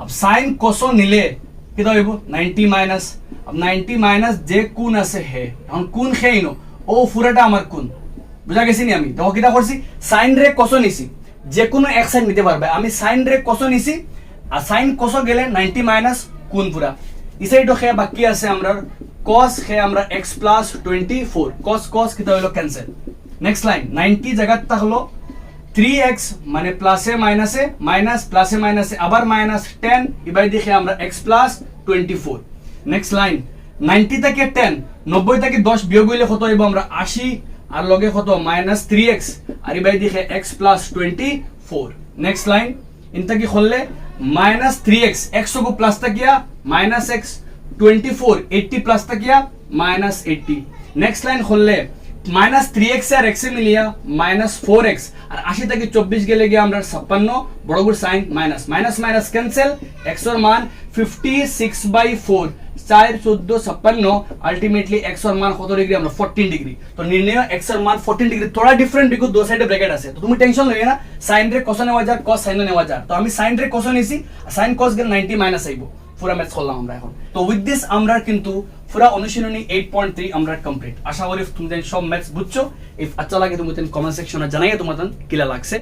अब sin cos নিলে কিটা হইব 90 মাইনাস अब 90 মাইনাস যে কোণ আছে হে এখন কোণ হেইনো ও পুরাটা আমার কোণ বুঝা গেছি নি আমি দেখো কিটা করছি sin রে cos নিছি যে কোনো এক সাইড নিতে পারবে আমি sin রে cos নিছি আর sin cos গেলে 90 মাইনাস কোণ পুরা এই সাইডও হে বাকি আছে আমরা cos হে আমরা x + 24 cos কিটা হইলো ক্যান্সেল নেক্সট লাইন 90 জায়গা থাকলো 3x মানে প্লাসে মাইনাসে মাইনাস প্লাসে মাইনাসে আবার মাইনাস 10 এবার দেখে আমরা x প্লাস 24। নেক্সট লাইন 90 থেকে 10 90 থেকে 10 বিয়োগ হইলে কত হইব আমরা 80 আর লগে কত মাইনাস 3x আর এবার দেখে x প্লাস 24। নেক্সট লাইন ইনটা কি করলে মাইনাস 3x x को প্লাস থাকিয়া মাইনাস x 24 80 প্লাস থাকিয়া মাইনাস 80। নেক্সট লাইন করলে মাইনাস 3x আর x এ মিলিয়া মাইনাস 4x আর 80 থেকে 24 গেলে গিয়ে আমরা 56 বড় করে sign minus minus minus cancel x এর মান 56/4 4 14 56 अल्टीमेटली x এর মান কত ডিগ্রি আমরা 14 ডিগ্রি। তো নির্ণয় x এর মান 14 ডিগ্রি थोड़ा ডিফারেন্ট বিকজ দো সাইডে ব্র্যাকেট আছে। তো তুমি টেনশন লইবে না sin রে cos নেওয়া যায় cos sin নেওয়া যায়। তো আমি sin রে cos নিছি sin cos গেল 90 মাইনাস আইবো পুরো ম্যাথস করলাম আমরা এখন। তো উইথ দিস আমরা কিন্তু পুরো অনুশীলনী 8.3 আমরা কমপ্লিট। আশা করি তুমি সব ম্যাথস বুঝছো। ইফ আচ্ছা লাগে তুমি কমেন্ট সেকশনে জানাইয়া তোমাদের কিলা লাগছে।